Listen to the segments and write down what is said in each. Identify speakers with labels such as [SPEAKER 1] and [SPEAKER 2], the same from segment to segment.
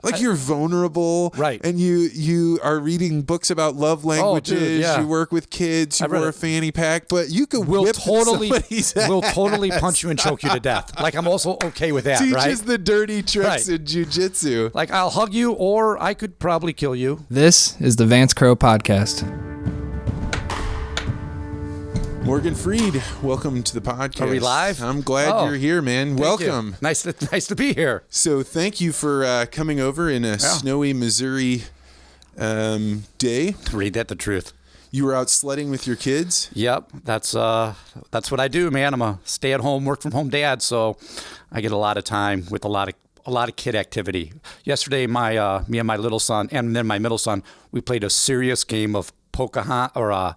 [SPEAKER 1] Like you're vulnerable,
[SPEAKER 2] right?
[SPEAKER 1] And you are reading books about love languages.
[SPEAKER 2] Oh, dude, yeah.
[SPEAKER 1] You work with kids. You wear a fanny pack, but you could whip somebody's ass.
[SPEAKER 2] We'll totally punch you and choke you to death. Like I'm also okay with that.
[SPEAKER 1] Teaches the dirty tricks in jiu-jitsu.
[SPEAKER 2] Like I'll hug you, or I could probably kill you.
[SPEAKER 3] This is the Vance Crow Podcast.
[SPEAKER 1] Morgan Freed, welcome to the podcast.
[SPEAKER 2] Are we live?
[SPEAKER 1] I'm glad you're here, man. Welcome.
[SPEAKER 2] Nice to be here.
[SPEAKER 1] So thank you for coming over in a snowy Missouri day.
[SPEAKER 2] Read that the truth.
[SPEAKER 1] You were out sledding with your kids?
[SPEAKER 2] Yep, that's what I do, man. I'm a stay-at-home, work-from-home dad, so I get a lot of time with a lot of kid activity. Yesterday, me and my little son, and then my middle son, we played a serious game of Pokemon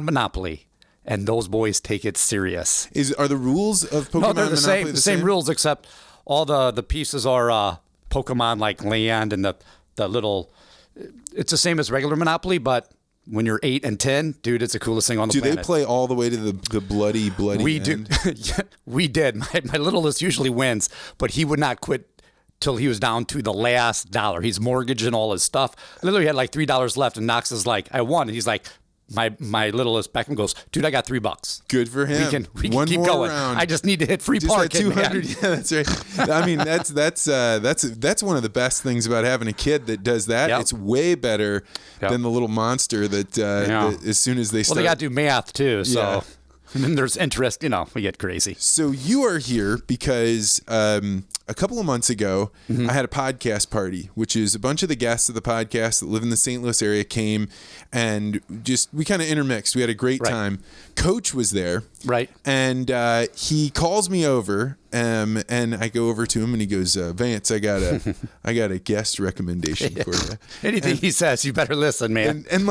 [SPEAKER 2] Monopoly, and those boys take it serious.
[SPEAKER 1] Are the rules of Pokemon
[SPEAKER 2] No, they're
[SPEAKER 1] Monopoly
[SPEAKER 2] the same rules, except all the pieces are Pokemon like land, and the little. It's the same as regular Monopoly, but when you're 8 and 10, dude, it's the coolest thing on the planet.
[SPEAKER 1] Do they play all the way to the bloody
[SPEAKER 2] we
[SPEAKER 1] end?
[SPEAKER 2] Do. We did. My littlest usually wins, but he would not quit till he was down to the last dollar. He's mortgaging all his stuff. Literally had like $3 left, and Knox is like, I won. And he's like, my littlest Beckham goes, dude, I got $3.
[SPEAKER 1] Good for him.
[SPEAKER 2] We can keep going. Round. I just need to hit free parking. 200.
[SPEAKER 1] Yeah, that's right. I mean, that's one of the best things about having a kid that does that. Yep. It's way better than the little monster that as soon as they start.
[SPEAKER 2] Well, they got to do math too, so. Yeah. And then there's interest, we get crazy.
[SPEAKER 1] So you are here because a couple of months ago, I had a podcast party, which is a bunch of the guests of the podcast that live in the St. Louis area came, and we kind of intermixed. We had a great time. Coach was there.
[SPEAKER 2] Right.
[SPEAKER 1] And he calls me over, and I go over to him, and he goes, Vance, I got a guest recommendation for you.
[SPEAKER 2] Anything he says, you better listen, man.
[SPEAKER 1] And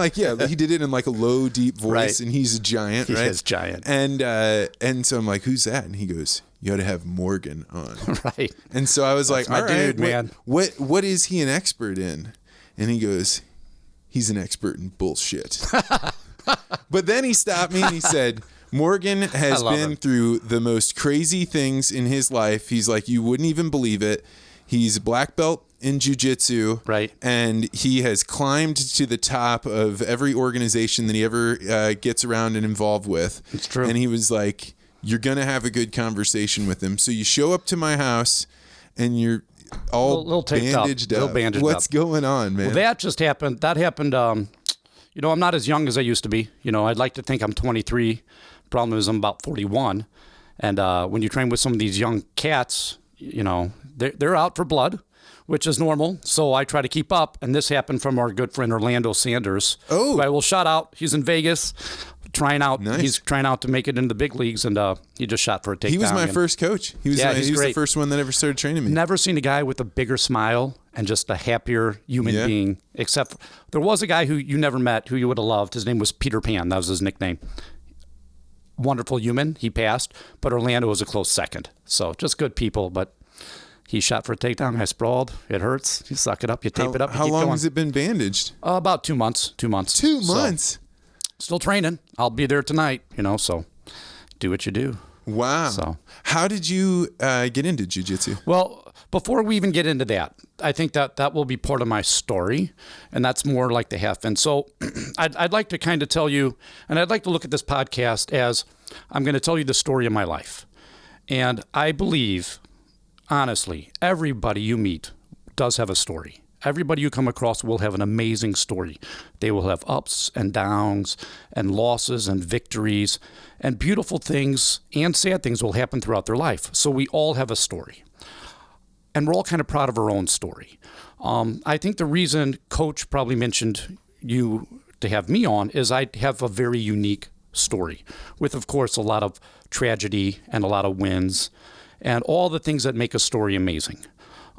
[SPEAKER 1] he did it in like a low, deep voice, and he's a giant, right?
[SPEAKER 2] He is giant.
[SPEAKER 1] And so I'm like, who's that? And he goes, you ought to have Morgan on.
[SPEAKER 2] Right.
[SPEAKER 1] And so I was
[SPEAKER 2] That's
[SPEAKER 1] like, all right,
[SPEAKER 2] dude, man.
[SPEAKER 1] What is he an expert in? And he goes, he's an expert in bullshit. But then he stopped me and he said, Morgan has been through the most crazy things in his life. He's like, you wouldn't even believe it. He's a black belt in jiu-jitsu.
[SPEAKER 2] Right.
[SPEAKER 1] And he has climbed to the top of every organization that he ever gets around and involved with.
[SPEAKER 2] It's true.
[SPEAKER 1] And he was like, you're going to have a good conversation with him. So you show up to my house and you're all
[SPEAKER 2] little
[SPEAKER 1] bandaged up. What's going on, man?
[SPEAKER 2] Well, that just happened. That happened, I'm not as young as I used to be. I'd like to think I'm 23. Problem is I'm about 41. And when you train with some of these young cats, they're out for blood, which is normal. So I try to keep up. And this happened from our good friend Orlando Sanders.
[SPEAKER 1] Oh.
[SPEAKER 2] Who I will shout out. He's in Vegas trying out.
[SPEAKER 1] Nice.
[SPEAKER 2] He's trying out to make it into the big leagues. And he just shot for a takedown.
[SPEAKER 1] He was my first coach. He was the first one that ever started training me.
[SPEAKER 2] Never seen a guy with a bigger smile and just a happier human being. Except there was a guy who you never met who you would have loved. His name was Peter Pan. That was his nickname. Wonderful human. He passed, but Orlando was a close second. So just good people, but he shot for a takedown. I sprawled. It hurts. You suck it up. You tape it up.
[SPEAKER 1] How long has it been bandaged?
[SPEAKER 2] About 2 months. 2 months.
[SPEAKER 1] 2 months?
[SPEAKER 2] Still training. I'll be there tonight, so do what you do.
[SPEAKER 1] Wow.
[SPEAKER 2] So
[SPEAKER 1] how did you get into jiu-jitsu?
[SPEAKER 2] Well, before we even get into that, I think that will be part of my story, and that's more like the half end. So I'd like to kind of tell you, and I'd like to look at this podcast as I'm going to tell you the story of my life. And I believe, honestly, everybody you meet does have a story. Everybody you come across will have an amazing story. They will have ups and downs and losses and victories, and beautiful things and sad things will happen throughout their life. So we all have a story. And we're all kind of proud of our own story. I think the reason Coach probably mentioned you to have me on is I have a very unique story with, of course, a lot of tragedy and a lot of wins and all the things that make a story amazing.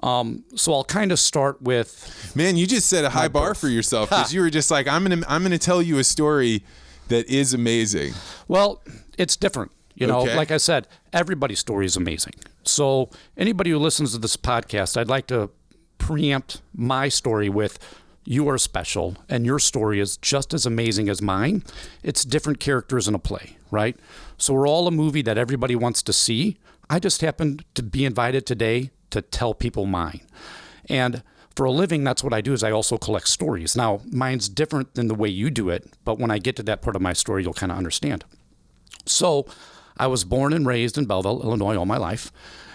[SPEAKER 2] So I'll kind of start with...
[SPEAKER 1] Man, you just set a high bar for yourself because you were just like, I'm gonna tell you a story that is amazing.
[SPEAKER 2] Well, it's different. Like I said, everybody's story is amazing. So anybody who listens to this podcast, I'd like to preempt my story with, you are special and your story is just as amazing as mine. It's different characters in a play, right? So we're all a movie that everybody wants to see. I just happened to be invited today to tell people mine. And for a living, that's what I do, is I also collect stories. Now, mine's different than the way you do it, but when I get to that part of my story, you'll kind of understand. So I was born and raised in Belleville, Illinois all my life.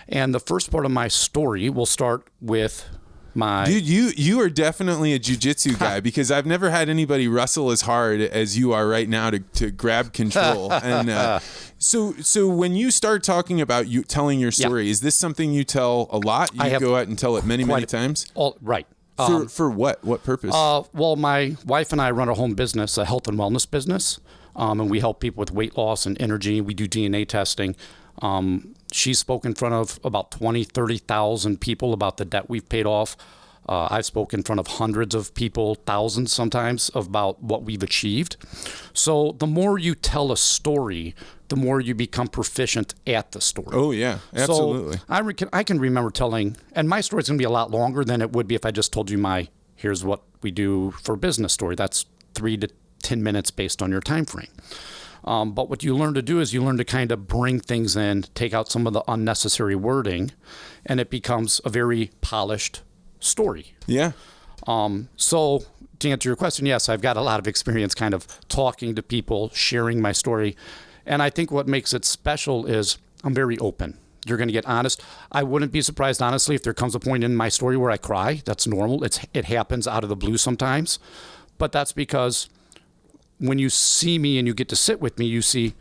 [SPEAKER 2] And the first part of my story will start with my...
[SPEAKER 1] Dude, you are definitely a jiu-jitsu guy, because I've never had anybody wrestle as hard as you are right now to grab control. And so when you start talking about you telling your story, is this something you tell a lot? You go out and tell it many times?
[SPEAKER 2] Right.
[SPEAKER 1] For what? What purpose?
[SPEAKER 2] Well, my wife and I run a home business, a health and wellness business, and we help people with weight loss and energy. We do DNA testing. She's spoken in front of about 20, 30,000 people about the debt we've paid off. I've spoken in front of hundreds of people, thousands sometimes, about what we've achieved. So the more you tell a story, the more you become proficient at the story.
[SPEAKER 1] Oh, yeah, absolutely.
[SPEAKER 2] So I can remember telling, and my story's going to be a lot longer than it would be if I just told you here's what we do for business story. That's 3 to 10 minutes based on your time frame. But what you learn to do is you learn to kind of bring things in, take out some of the unnecessary wording, and it becomes a very polished story.
[SPEAKER 1] Yeah.
[SPEAKER 2] So to answer your question, yes, I've got a lot of experience kind of talking to people, sharing my story. And I think what makes it special is I'm very open. You're going to get honest. I wouldn't be surprised, honestly, if there comes a point in my story where I cry. That's normal. It happens out of the blue sometimes. But that's because when you see me and you get to sit with me, you see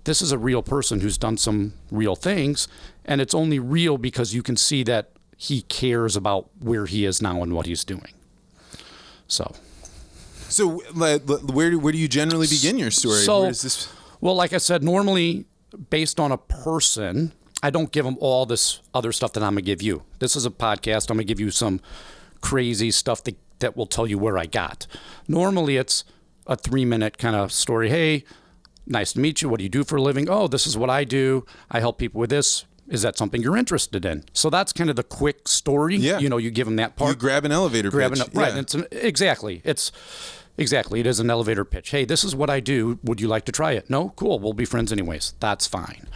[SPEAKER 2] this is a real person who's done some real things. And it's only real because you can see that he cares about where he is now and what he's doing. So
[SPEAKER 1] where do you generally begin your story?
[SPEAKER 2] So,
[SPEAKER 1] where is this?
[SPEAKER 2] Well, like I said, normally based on a person, I don't give them all this other stuff that I'm going to give you. This is a podcast. I'm going to give you some crazy stuff that will tell you where I got. Normally it's a 3-minute kind of story. Hey, nice to meet you. What do you do for a living? Oh, this is what I do. I help people with this. Is that something you're interested in? So that's kind of the quick story.
[SPEAKER 1] Yeah.
[SPEAKER 2] You give them that part.
[SPEAKER 1] You grab an elevator pitch.
[SPEAKER 2] Right. Exactly. It is an elevator pitch. Hey, this is what I do. Would you like to try it? No? Cool. We'll be friends anyways. That's fine.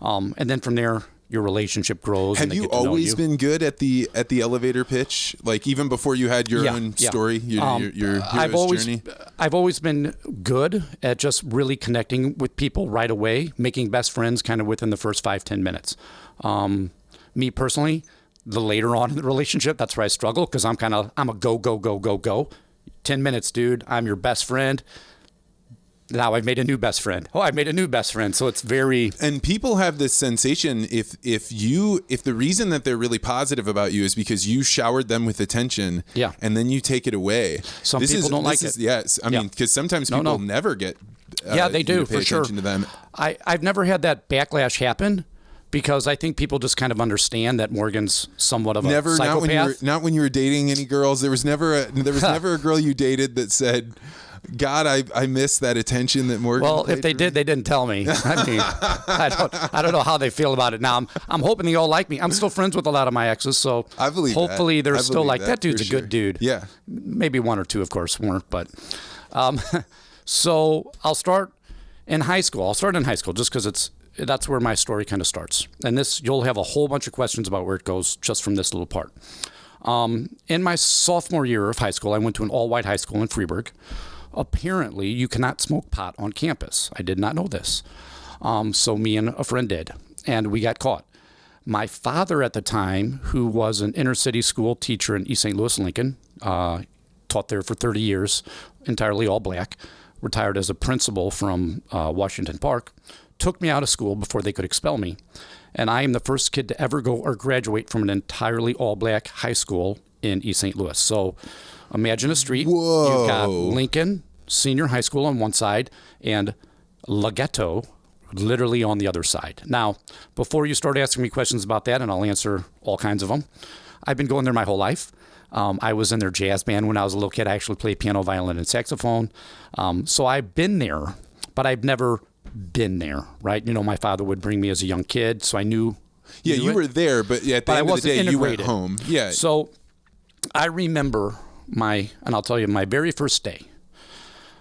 [SPEAKER 2] And then from there, your relationship grows.
[SPEAKER 1] Have you always been good at the elevator pitch? Like even before you had your own story, your hero's journey?
[SPEAKER 2] I've always been good at just really connecting with people right away, making best friends kind of within the first 5-10 minutes. Me personally, the later on in the relationship, that's where I struggle because I'm a go. 10 minutes, dude. I'm your best friend. Now I've made a new best friend. Oh, I've made a new best friend. So it's very...
[SPEAKER 1] And people have this sensation if the reason that they're really positive about you is because you showered them with attention, and then you take it away.
[SPEAKER 2] Some people don't like it.
[SPEAKER 1] Yes. I mean, because sometimes people never get
[SPEAKER 2] they do,
[SPEAKER 1] you to pay
[SPEAKER 2] for sure.
[SPEAKER 1] attention to them.
[SPEAKER 2] I've never had that backlash happen because I think people just kind of understand that Morgan's somewhat of a psychopath.
[SPEAKER 1] Not when you were dating any girls. There was never a girl you dated that said, God, I miss that attention that Morgan.
[SPEAKER 2] Well, if they did, they didn't tell me. I mean, I don't know how they feel about it now. I'm hoping they all like me. I'm still friends with a lot of my exes, so
[SPEAKER 1] I believe
[SPEAKER 2] hopefully they're still like that dude's a good dude.
[SPEAKER 1] Yeah,
[SPEAKER 2] maybe 1 or 2, of course, weren't, but so I'll start in high school. I'll start in high school just because that's where my story kind of starts, and you'll have a whole bunch of questions about where it goes just from this little part. In my sophomore year of high school, I went to an all-white high school in Freeburg. Apparently, you cannot smoke pot on campus. I did not know this. So me and a friend did, and we got caught. My father at the time, who was an inner city school teacher in East St. Louis, Lincoln, taught there for 30 years, entirely all black, retired as a principal from Washington Park, took me out of school before they could expel me. And I am the first kid to ever go or graduate from an entirely all black high school in East St. Louis. So imagine a street.
[SPEAKER 1] Whoa.
[SPEAKER 2] You've got Lincoln Senior High School on one side and La Ghetto literally on the other side. Now, before you start asking me questions about that, and I'll answer all kinds of them, I've been going there my whole life. I was in their jazz band when I was a little kid. I actually played piano, violin, and saxophone. So I've been there, but I've never been there, right? My father would bring me as a young kid, so I knew.
[SPEAKER 1] Yeah, you were there, but at the end of the day, you went home. Yeah.
[SPEAKER 2] So I remember and I'll tell you, my very first day.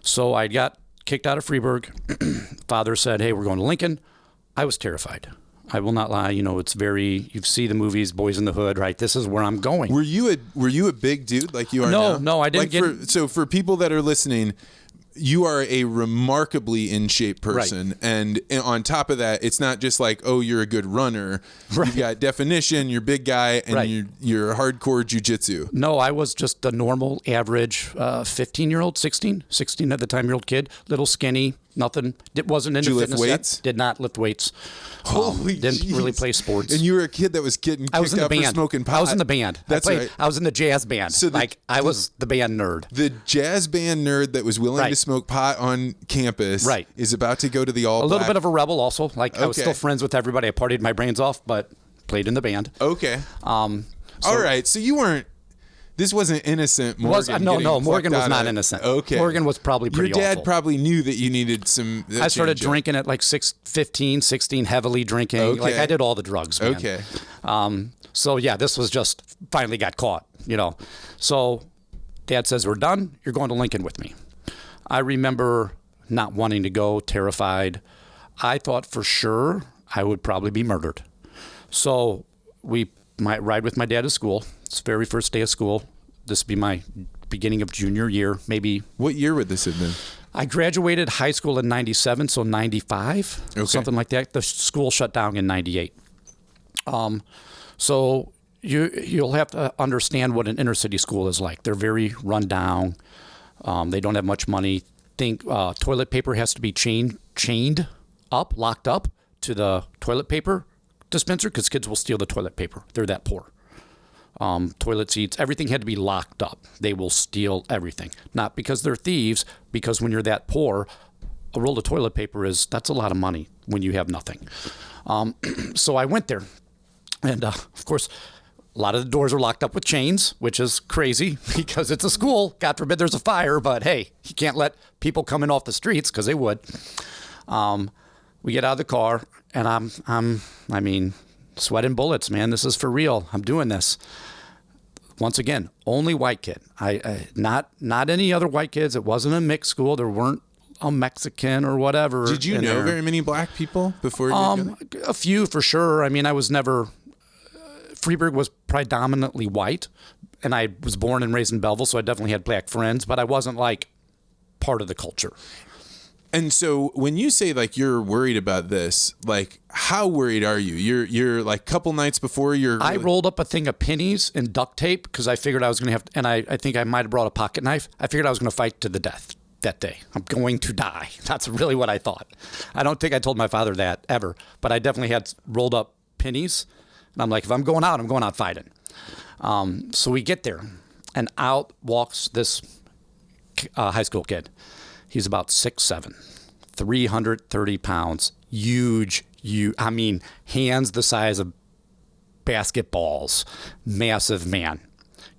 [SPEAKER 2] So I got kicked out of Freeburg. Father said, hey, we're going to Lincoln. I was terrified. I will not lie. It's very, you see the movies, Boys in the Hood, right? This is where I'm going.
[SPEAKER 1] Were you a big dude like you are now?
[SPEAKER 2] No, I didn't
[SPEAKER 1] So for people that are listening, you are a remarkably in shape person.
[SPEAKER 2] Right.
[SPEAKER 1] And on top of that, it's not just like, oh, you're a good runner. Right. You've got definition, you're a big guy, and you're hardcore jiujitsu.
[SPEAKER 2] No, I was just a normal, average 15-year-old, 16 at the time-year-old kid, little skinny, nothing. It wasn't into fitness.
[SPEAKER 1] Did you lift weights?
[SPEAKER 2] Did not lift weights.
[SPEAKER 1] Holy
[SPEAKER 2] Didn't really play sports.
[SPEAKER 1] And you were a kid that was getting kicked out for smoking pot.
[SPEAKER 2] I was in the band.
[SPEAKER 1] That's right.
[SPEAKER 2] I was in the jazz band. So I was the band nerd.
[SPEAKER 1] The jazz band nerd that was willing to smoke pot on campus is about to go to the all-black.
[SPEAKER 2] A little bit of a rebel also. I was still friends with everybody. I partied my brains off, but played in the band.
[SPEAKER 1] Okay. All right. So you weren't... This wasn't innocent Morgan.
[SPEAKER 2] No, Morgan was not innocent.
[SPEAKER 1] Okay.
[SPEAKER 2] Morgan was probably pretty
[SPEAKER 1] awful. Your dad
[SPEAKER 2] awful.
[SPEAKER 1] probably knew that you needed some...
[SPEAKER 2] I started drinking at like 15, 16, heavily drinking. Okay. Like I did all the drugs, man.
[SPEAKER 1] Okay.
[SPEAKER 2] So yeah, this was just finally got caught, So Dad says, we're done. You're going to Lincoln with me. I remember not wanting to go, terrified. I thought for sure I would probably be murdered. So we might ride with my dad to school. It's the very first day of school. This would be my beginning of junior year, maybe.
[SPEAKER 1] What year would this have been?
[SPEAKER 2] I graduated high school in 97, so 95, something like that. The school shut down in 98. So you'll have to understand what an inner city school is like. They're very run down. They don't have much money. Toilet paper has to be chained up, locked up to the toilet paper dispenser because kids will steal the toilet paper. They're that poor. Toilet seats, everything had to be locked up. They will steal everything. Not because they're thieves, because when you're that poor, a roll of toilet paper that's a lot of money when you have nothing. So I went there. And of course, a lot of the doors are locked up with chains, which is crazy because it's a school. God forbid there's a fire, but hey, you can't let people come in off the streets because they would. We get out of the car and I'm sweating bullets, man. This is for real. I'm doing this. Once again, only white kid. Not any other white kids. It wasn't a mixed school. There weren't a Mexican or whatever.
[SPEAKER 1] Did you know very many black people before you were
[SPEAKER 2] a few for sure. I was never... Freeburg was predominantly white, and I was born and raised in Belleville, so I definitely had black friends, but I wasn't like part of the culture.
[SPEAKER 1] And so when you say like you're worried about this, like how worried are you? You're like couple nights before
[SPEAKER 2] I rolled up a thing of pennies and duct tape because I figured I was going to have, and I think I might have brought a pocket knife. I figured I was going to fight to the death that day. I'm going to die. That's really what I thought. I don't think I told my father that ever, but I definitely had rolled up pennies. And I'm like, if I'm going out fighting. So we get there, and out walks this high school kid. He's about 6'7", 330 pounds, huge. Hands the size of basketballs, massive man.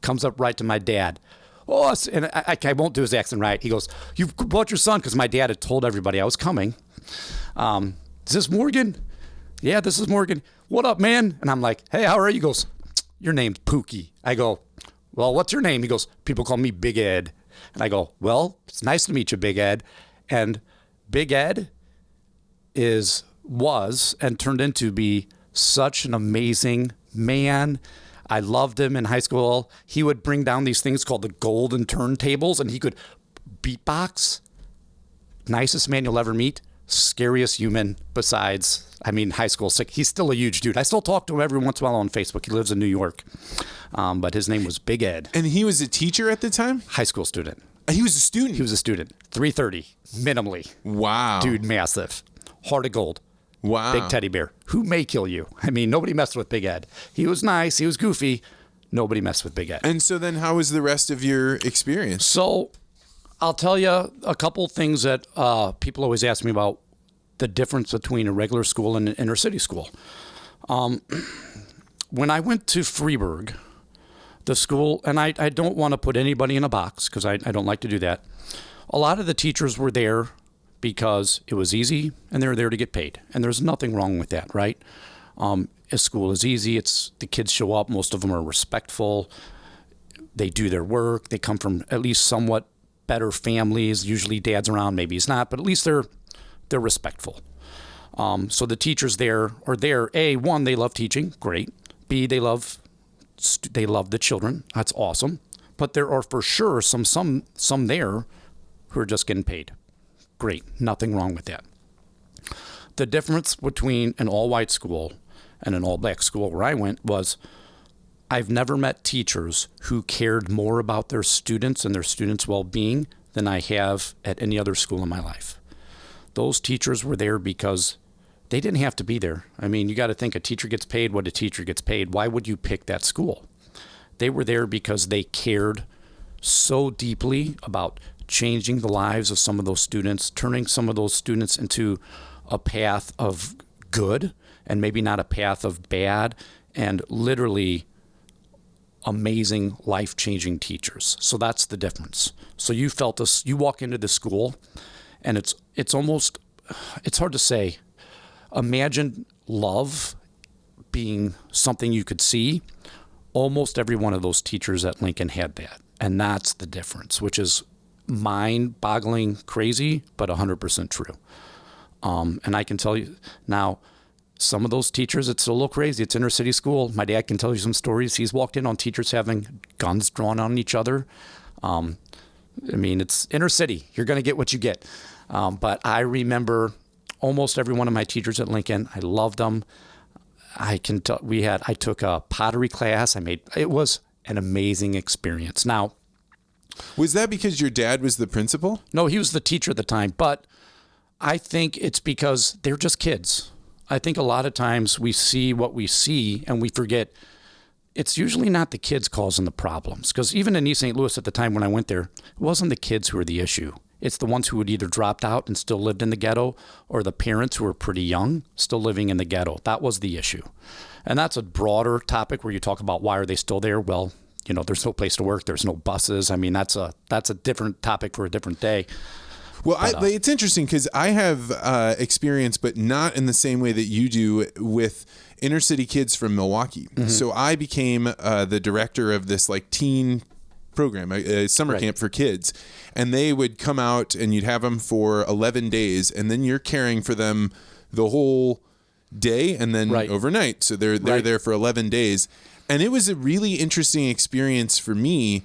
[SPEAKER 2] Comes up right to my dad. Oh, and I won't do his accent right. He goes, "You've brought your son," because my dad had told everybody I was coming. Is this Morgan? Yeah, this is Morgan. What up, man? And I'm like, hey, how are you? He goes, your name's Pookie. I go, well, what's your name? He goes, people call me Big Ed. And I go, well, it's nice to meet you, Big Ed. And Big Ed was and turned into be such an amazing man. I loved him in high school. He would bring down these things called the golden turntables, and he could beatbox. Nicest man you'll ever meet. Scariest human besides, high school sick. He's still a huge dude. I still talk to him every once in a while on Facebook. He lives in New York. But his name was Big Ed.
[SPEAKER 1] And he was a teacher at the time?
[SPEAKER 2] High school student.
[SPEAKER 1] He was a student?
[SPEAKER 2] He was a student. 330, minimally.
[SPEAKER 1] Wow.
[SPEAKER 2] Dude, massive. Heart of gold.
[SPEAKER 1] Wow.
[SPEAKER 2] Big teddy bear. Who may kill you? Nobody messed with Big Ed. He was nice. He was goofy. Nobody messed with Big Ed.
[SPEAKER 1] And so then how was the rest of your experience?
[SPEAKER 2] So I'll tell you a couple things that people always ask me about the difference between a regular school and an inner city school. When I went to Freeburg, the school, and I don't want to put anybody in a box because I don't like to do that. A lot of the teachers were there because it was easy and they were there to get paid. And there's nothing wrong with that, right? A school is easy. The kids show up. Most of them are respectful. They do their work. They come from at least somewhat better families. Usually dad's around, maybe he's not, but at least they're respectful. So the teachers there are there. A, one, they love teaching. Great. B, they love the children. That's awesome. But there are for sure some there who are just getting paid. Great. Nothing wrong with that. The difference between an all-white school and an all-black school where I went was I've never met teachers who cared more about their students and their students' well-being than I have at any other school in my life. Those teachers were there because they didn't have to be there. I mean, you got to think a teacher gets paid what a teacher gets paid. Why would you pick that school? They were there because they cared so deeply about changing the lives of some of those students, turning some of those students into a path of good and maybe not a path of bad, and literally amazing, life-changing teachers. So that's the difference. So you felt this, you walk into the school and it's almost, it's hard to say. Imagine love being something you could see. Almost every one of those teachers at Lincoln had that. And that's the difference, which is mind-boggling crazy, but 100% true. And I can tell you now, some of those teachers, it's a little crazy. It's inner city school. My dad can tell you some stories. He's walked in on teachers having guns drawn on each other. I mean, it's inner city. You're going to get what you get. But I remember almost every one of my teachers at Lincoln. I loved them. I took a pottery class. It was an amazing experience. Now,
[SPEAKER 1] was that because your dad was the principal?
[SPEAKER 2] No, he was the teacher at the time, but I think it's because they're just kids. I think a lot of times we see what we see and we forget it's usually not the kids causing the problems. Because even in East St. Louis at the time when I went there, it wasn't the kids who were the issue. It's the ones who had either dropped out and still lived in the ghetto, or the parents who were pretty young still living in the ghetto. That was the issue. And that's a broader topic where you talk about why are they still there? Well, you know, there's no place to work. There's no buses. I mean, that's a different topic for a different day.
[SPEAKER 1] Well, it's interesting because I have experience, but not in the same way that you do, with inner city kids from Milwaukee. Mm-hmm. So I became the director of this like teen program, a summer camp for kids, and they would come out and you'd have them for 11 days, and then you're caring for them the whole day and then overnight. So they're there for 11 days, and it was a really interesting experience for me.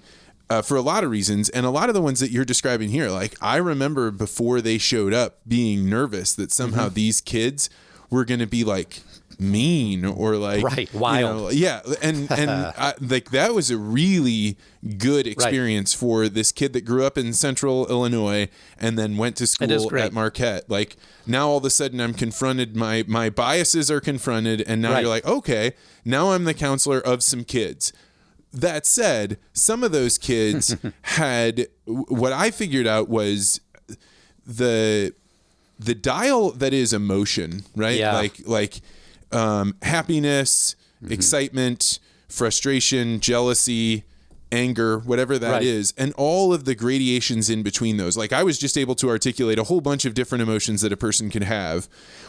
[SPEAKER 1] For a lot of reasons, and a lot of the ones that you're describing here, like I remember before they showed up being nervous that somehow these kids were going to be like mean or like
[SPEAKER 2] wild.
[SPEAKER 1] You know, and like that was a really good experience for this kid that grew up in Central Illinois and then went to school at Marquette. Like now all of a sudden I'm confronted, my biases are confronted, and now you're like, okay, now I'm the counselor of some kids. That said, some of those kids had, what I figured out was the dial that is emotion, right?
[SPEAKER 2] Yeah.
[SPEAKER 1] Like happiness, excitement, frustration, jealousy, anger, whatever that is, and all of the gradations in between those. Like I was just able to articulate a whole bunch of different emotions that a person could have.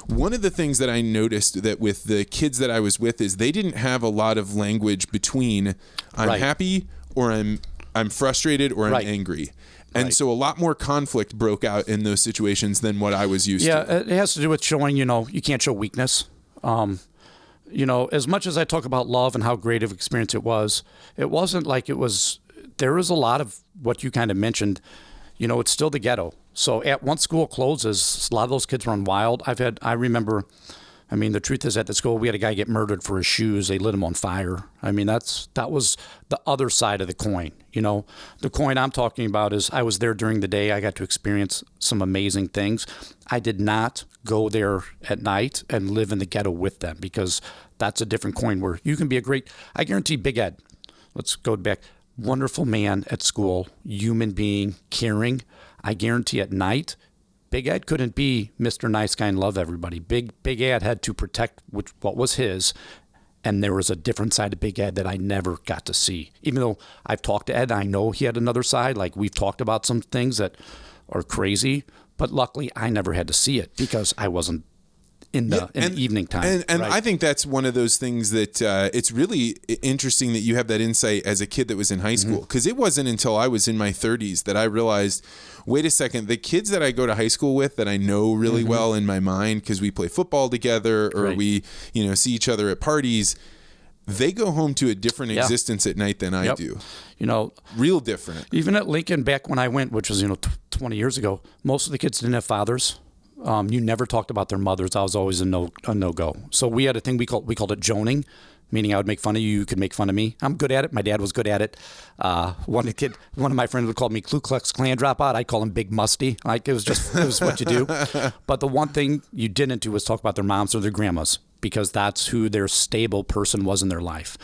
[SPEAKER 1] One of the things that I noticed that with the kids that I was with is they didn't have a lot of language between I'm happy or I'm frustrated or I'm angry. And so a lot more conflict broke out in those situations than what I was used to.
[SPEAKER 2] Yeah, it has to do with showing, you can't show weakness. As much as I talk about love and how great of an experience it wasn't like there was a lot of what you kind of mentioned, it's still the ghetto. So once school closes, a lot of those kids run wild. The truth is at the school, we had a guy get murdered for his shoes. They lit him on fire. I mean, that was the other side of the coin. The coin I'm talking about is I was there during the day. I got to experience some amazing things. I did not go there at night and live in the ghetto with them, because that's a different coin where you can be I guarantee Big Ed, let's go back, wonderful man at school, human being, caring. I guarantee at night, Big Ed couldn't be Mr. Nice Guy and love everybody. Big Ed had to protect what was his, and there was a different side of Big Ed that I never got to see. Even though I've talked to Ed, I know he had another side. Like we've talked about some things that are crazy, but luckily I never had to see it because I wasn't in the evening time.
[SPEAKER 1] And
[SPEAKER 2] right?
[SPEAKER 1] I think that's one of those things that it's really interesting that you have that insight as a kid that was in high school, because it wasn't until I was in my 30s that I realized, wait a second, the kids that I go to high school with that I know really well in my mind because we play football together or we see each other at parties, they go home to a different existence at night than I do. Real different.
[SPEAKER 2] Even at Lincoln, back when I went, which was 20 years ago, most of the kids didn't have fathers. You never talked about their mothers. I was always a no-go. So we had a thing we called it joning, meaning I would make fun of you, you could make fun of me. I'm good at it. My dad was good at it. One of my friends would call me Ku Klux Klan dropout. I'd call him Big Musty. It was what you do. But the one thing you didn't do was talk about their moms or their grandmas, because that's who their stable person was in their life.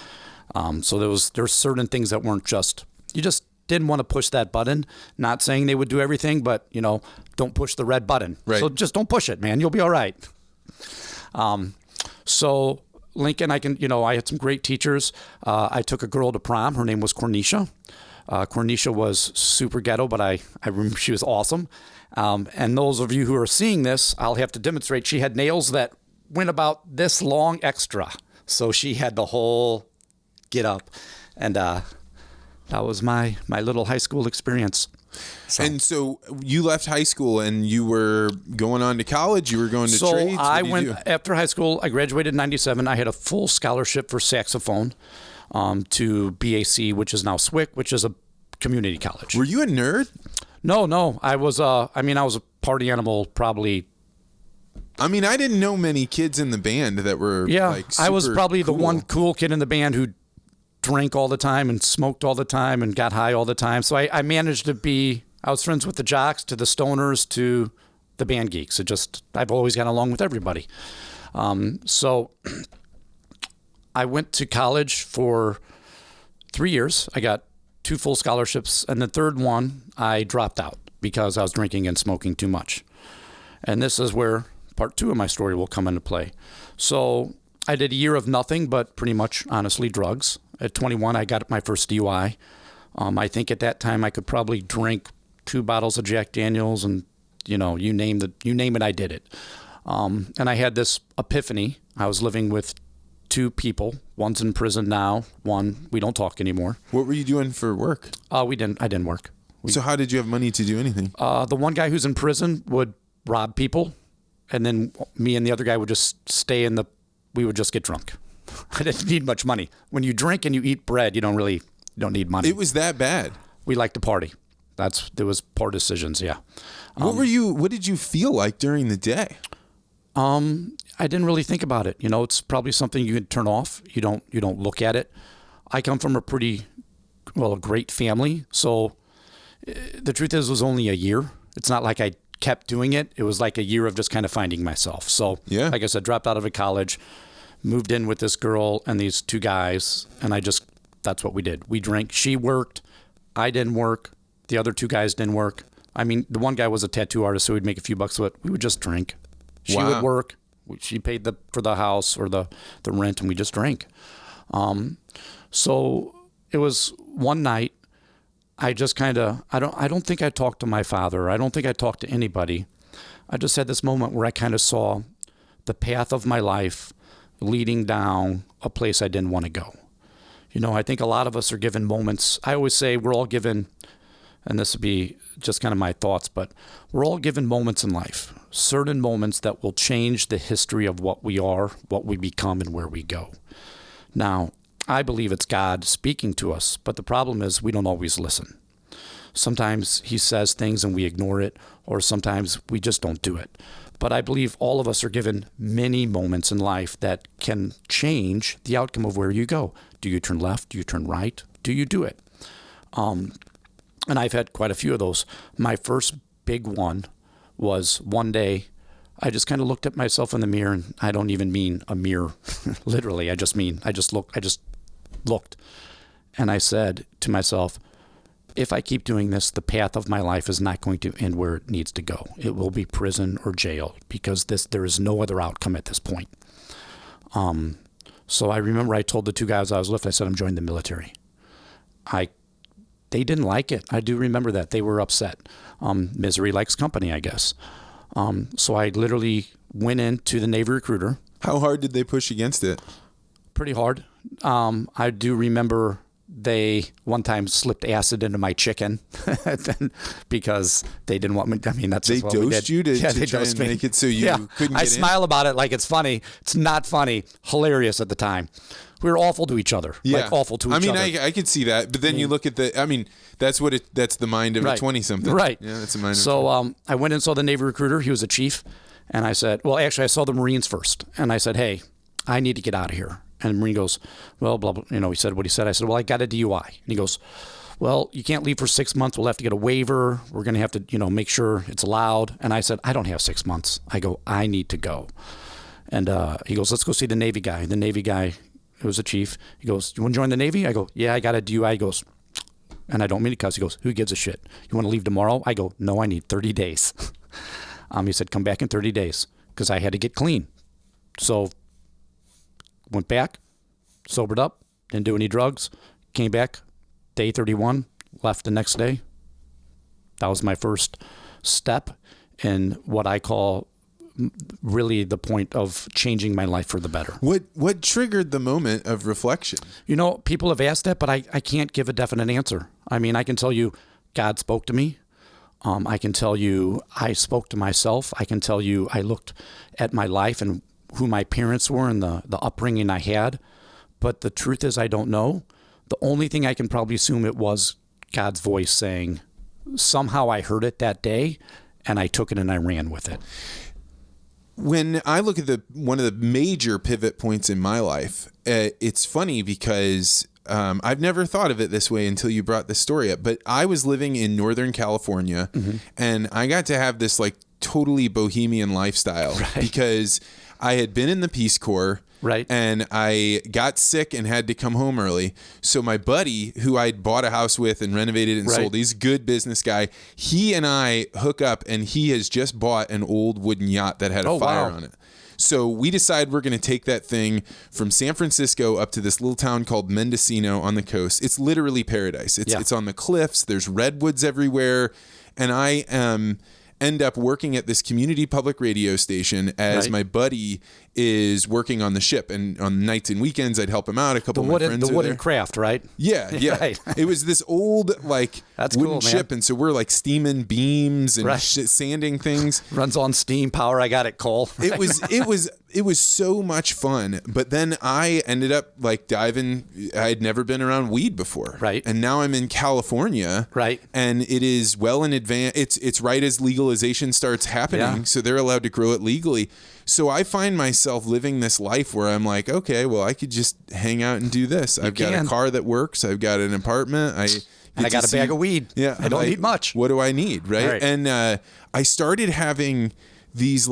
[SPEAKER 2] So there's certain things that weren't you just didn't want to push that button. Not saying they would do everything, but don't push the red button.
[SPEAKER 1] Right.
[SPEAKER 2] So just don't push it, man. You'll be all right. So Lincoln, I had some great teachers. I took a girl to prom. Her name was Cornisha. Cornisha was super ghetto, but I remember she was awesome. And those of you who are seeing this, I'll have to demonstrate. She had nails that went about this long extra. So she had the whole get up. And that was my little high school experience.
[SPEAKER 1] And so you left high school and you were going on to college? You were going to trades?
[SPEAKER 2] I went after high school. I graduated in 97. I had a full scholarship for saxophone to BAC, which is now SWIC, which is a community college.
[SPEAKER 1] Were you a nerd?
[SPEAKER 2] No. I was I was a party animal probably.
[SPEAKER 1] I didn't know many kids in the band that were
[SPEAKER 2] I was probably
[SPEAKER 1] cool.
[SPEAKER 2] the one cool kid in the band who drank all the time and smoked all the time and got high all the time. So I managed to I was friends with the jocks to the stoners to the band geeks. I've always gotten along with everybody. So I went to college for 3 years. I got 2 full scholarships, and the third one I dropped out because I was drinking and smoking too much. And this is where part 2 of my story will come into play. So I did a year of nothing but pretty much, honestly, drugs. At 21, I got my first DUI. I think at that time I could probably drink 2 bottles of Jack Daniels, and you name it, I did it. And I had this epiphany. I was living with 2 people. One's in prison now. One, we don't talk anymore.
[SPEAKER 1] What were you doing for work?
[SPEAKER 2] I didn't work.
[SPEAKER 1] So how did you have money to do anything?
[SPEAKER 2] The one guy who's in prison would rob people, and then me and the other guy would just we would just get drunk. I didn't need much money. When you drink and you eat bread, you don't need money.
[SPEAKER 1] It was that bad.
[SPEAKER 2] We liked to party. There was poor decisions. Yeah.
[SPEAKER 1] What did you feel like during the day?
[SPEAKER 2] I didn't really think about it. It's probably something you can turn off. You don't look at it. I come from a great family. So the truth is, it was only a year. It's not like I kept doing it. It was like a year of just kind of finding myself. So like I said, dropped out of college, moved in with this girl and these 2 guys. And that's what we did. We drank. She worked. I didn't work. The other 2 guys didn't work. The one guy was a tattoo artist, so he'd make a few bucks, but we would just drink. She would work. She paid for the house or the rent, and we just drank. So it was one night. I just kind of, I don't think I talked to my father. I don't think I talked to anybody. I just had this moment where I kind of saw the path of my life leading down a place I didn't want to go. I think a lot of us are given moments. I always say we're all given, and this would be just kind of my thoughts, but we're all given moments in life, certain moments that will change the history of what we are, what we become, and where we go. Now, I believe it's God speaking to us, but the problem is we don't always listen. Sometimes he says things and we ignore it, or sometimes we just don't do it. But I believe all of us are given many moments in life that can change the outcome of where you go. Do you turn left? Do you turn right? Do you do it? And I've had quite a few of those. My first big one was one day I just kind of looked at myself in the mirror, and I don't even mean a mirror, literally. I just looked, and I said to myself, if I keep doing this, the path of my life is not going to end where it needs to go. It will be prison or jail, because there is no other outcome at this point. So I remember I told the 2 guys I was with, I said, I'm joining the military. They didn't like it. I do remember that. They were upset. Misery likes company, I guess. So I literally went into the Navy recruiter.
[SPEAKER 1] How hard did they push against it?
[SPEAKER 2] Pretty hard. I do remember they one time slipped acid into my chicken because they didn't want me. I mean, that's
[SPEAKER 1] they
[SPEAKER 2] what we did.
[SPEAKER 1] Dosed you to try and make it so you couldn't get
[SPEAKER 2] I smile about it like it's funny. It's not funny. Hilarious at the time. We were awful to each other.
[SPEAKER 1] Yeah.
[SPEAKER 2] Like awful to each other.
[SPEAKER 1] I mean, I could see that. But then you look at that's the mind of a 20-something.
[SPEAKER 2] Right.
[SPEAKER 1] Yeah, that's the mind
[SPEAKER 2] so,
[SPEAKER 1] of a
[SPEAKER 2] I went and saw the Navy recruiter. He was a chief. And I said, well, actually, I saw the Marines first. And I said, hey, I need to get out of here. And the Marine goes, well, blah, blah. He said what he said. I said, well, I got a DUI. And he goes, well, you can't leave for 6 months. We'll have to get a waiver. We're going to have to, make sure it's allowed. And I said, I don't have 6 months. I go, I need to go. And he goes, let's go see the Navy guy. The Navy guy, who was a chief, he goes, you want to join the Navy? I go, yeah, I got a DUI. He goes, and I don't mean it because he goes, who gives a shit? You want to leave tomorrow? I go, no, I need 30 days. He said, come back in 30 days because I had to get clean. So went back, sobered up, didn't do any drugs, came back, day 31, left the next day. That was my first step in what I call really the point of changing my life for the better.
[SPEAKER 1] What triggered the moment of reflection?
[SPEAKER 2] People have asked that, but I can't give a definite answer. I mean, I can tell you God spoke to me. I can tell you I spoke to myself. I can tell you I looked at my life and who my parents were and the upbringing I had. But the truth is I don't know. The only thing I can probably assume it was God's voice saying, somehow I heard it that day and I took it and I ran with it.
[SPEAKER 1] When I look at one of the major pivot points in my life, it's funny because I've never thought of it this way until you brought this story up. But I was living in Northern California, and I got to have this like totally bohemian lifestyle because I had been in the Peace Corps.
[SPEAKER 2] Right.
[SPEAKER 1] And I got sick and had to come home early. So my buddy, who I'd bought a house with and renovated and sold, he's a good business guy. He and I hook up, and he has just bought an old wooden yacht that had a fire on it. So we decide we're going to take that thing from San Francisco up to this little town called Mendocino on the coast. It's literally paradise. It's on the cliffs. There's redwoods everywhere. And I end up working at this community public radio station as my buddy is working on the ship, and on nights and weekends I'd help him out. A couple of my friends
[SPEAKER 2] the wooden craft, right?
[SPEAKER 1] Yeah. Right. It was this old
[SPEAKER 2] That's
[SPEAKER 1] wooden
[SPEAKER 2] cool,
[SPEAKER 1] ship, and so we're like steaming beams and sanding things.
[SPEAKER 2] Runs on steam power. I got it, Cole.
[SPEAKER 1] It was so much fun, but then I ended up diving. I had never been around weed before,
[SPEAKER 2] right?
[SPEAKER 1] And now I'm in California,
[SPEAKER 2] right?
[SPEAKER 1] And it is well in advance. It's right as legalization starts happening, so they're allowed to grow it legally. So I find myself living this life where I'm like, okay, well, I could just hang out and do this. I've got a car that works. I've got an apartment.
[SPEAKER 2] I got a bag of weed.
[SPEAKER 1] Yeah,
[SPEAKER 2] I don't need much.
[SPEAKER 1] What do I need, right? And I started having these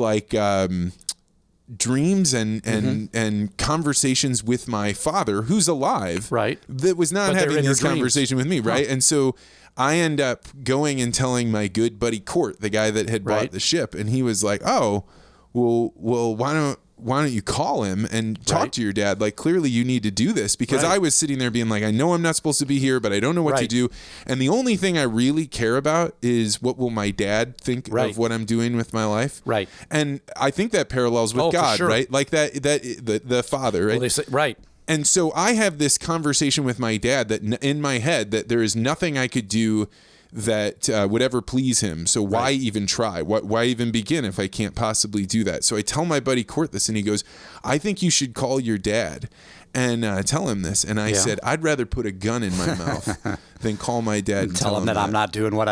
[SPEAKER 1] dreams and conversations with my father, who's alive,
[SPEAKER 2] right?
[SPEAKER 1] That was not having this conversation with me, right? And so I end up going and telling my good buddy Court, the guy that had bought the ship, and he was like, "Oh, well, why don't you call him and talk to your dad? Like, clearly you need to do this," because I was sitting there being like, I know I'm not supposed to be here, but I don't know what to do. And the only thing I really care about is what will my dad think of what I'm doing with my life. Right. And I think that parallels with God, right? Like the Father, right?
[SPEAKER 2] Well, they say, right.
[SPEAKER 1] And so I have this conversation with my dad that in my head that there is nothing I could do that would ever please him. So why even try? Why even begin if I can't possibly do that? So I tell my buddy Court this, and he goes, I think you should call your dad and tell him this. And I said, I'd rather put a gun in my mouth than call my dad and
[SPEAKER 2] tell him that I'm not doing what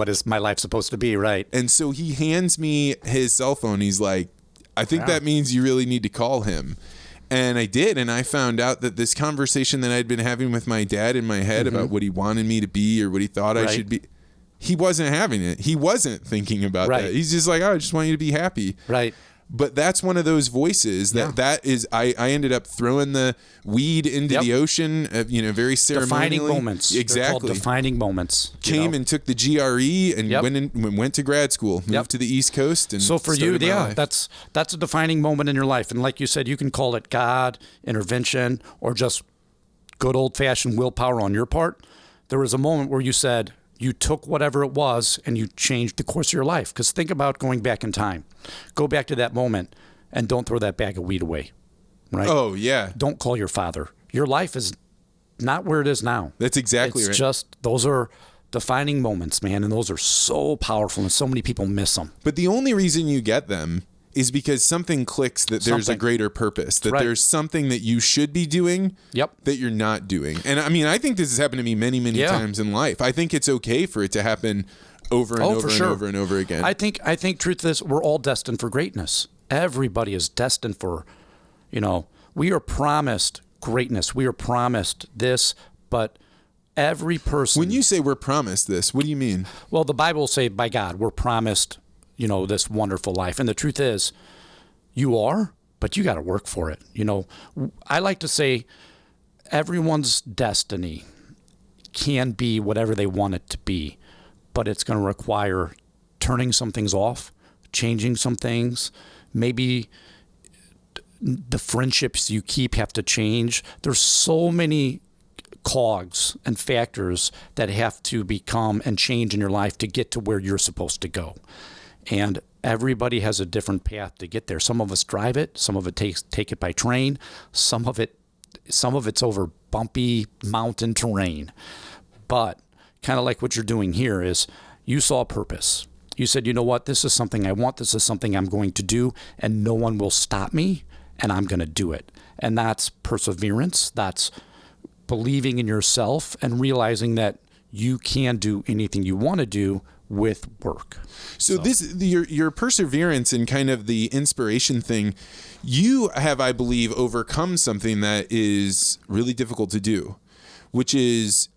[SPEAKER 2] is my life supposed to be, right?
[SPEAKER 1] And so he hands me his cell phone. He's like, I think that means you really need to call him. And I did, and I found out that this conversation that I'd been having with my dad in my head about what he wanted me to be or what he thought I should be, he wasn't having it. He wasn't thinking about that. He's just like, oh, I just want you to be happy.
[SPEAKER 2] Right.
[SPEAKER 1] But that's one of those voices that is, I ended up throwing the weed into the ocean, very ceremonially.
[SPEAKER 2] Defining moments.
[SPEAKER 1] Exactly.
[SPEAKER 2] They're called defining moments.
[SPEAKER 1] Came and took the GRE and went to grad school, moved to the East Coast. And
[SPEAKER 2] so for you, that's a defining moment in your life. And like you said, you can call it God, intervention, or just good old fashioned willpower on your part. There was a moment where you said, You took whatever it was and you changed the course of your life. Because think about going back in time. Go back to that moment and don't throw that bag of weed away, right?
[SPEAKER 1] Oh, yeah.
[SPEAKER 2] Don't call your father. Your life is not where it is now.
[SPEAKER 1] That's exactly right.
[SPEAKER 2] It's just, those are defining moments, man, and those are so powerful, and so many people miss them.
[SPEAKER 1] But the only reason you get them is because something clicks that there's a greater purpose, that there's something that you should be doing that you're not doing. And I mean, I think this has happened to me many, many times in life. I think it's okay for it to happen over and over and over and over again.
[SPEAKER 2] I think truth is, we're all destined for greatness. Everybody is destined for, we are promised greatness. We are promised this, but every person.
[SPEAKER 1] When you say we're promised this, what do you mean?
[SPEAKER 2] Well, the Bible will say, by God, we're promised, this wonderful life. And the truth is, you are, but you got to work for it. I like to say everyone's destiny can be whatever they want it to be, but it's going to require turning some things off, changing some things, maybe the friendships you keep have to change. There's so many cogs and factors that have to become and change in your life to get to where you're supposed to go. And everybody has a different path to get there. Some of us drive it, some of it take it by train, some of it's over bumpy mountain terrain. But kind of like what you're doing here is you saw a purpose. You said, you know what, this is something I want, this is something I'm going to do, and no one will stop me, and I'm going to do it. And that's perseverance. That's believing in yourself and realizing that you can do anything you want to do with work.
[SPEAKER 1] So your perseverance and kind of the inspiration thing, you have, I believe, overcome something that is really difficult to do, which is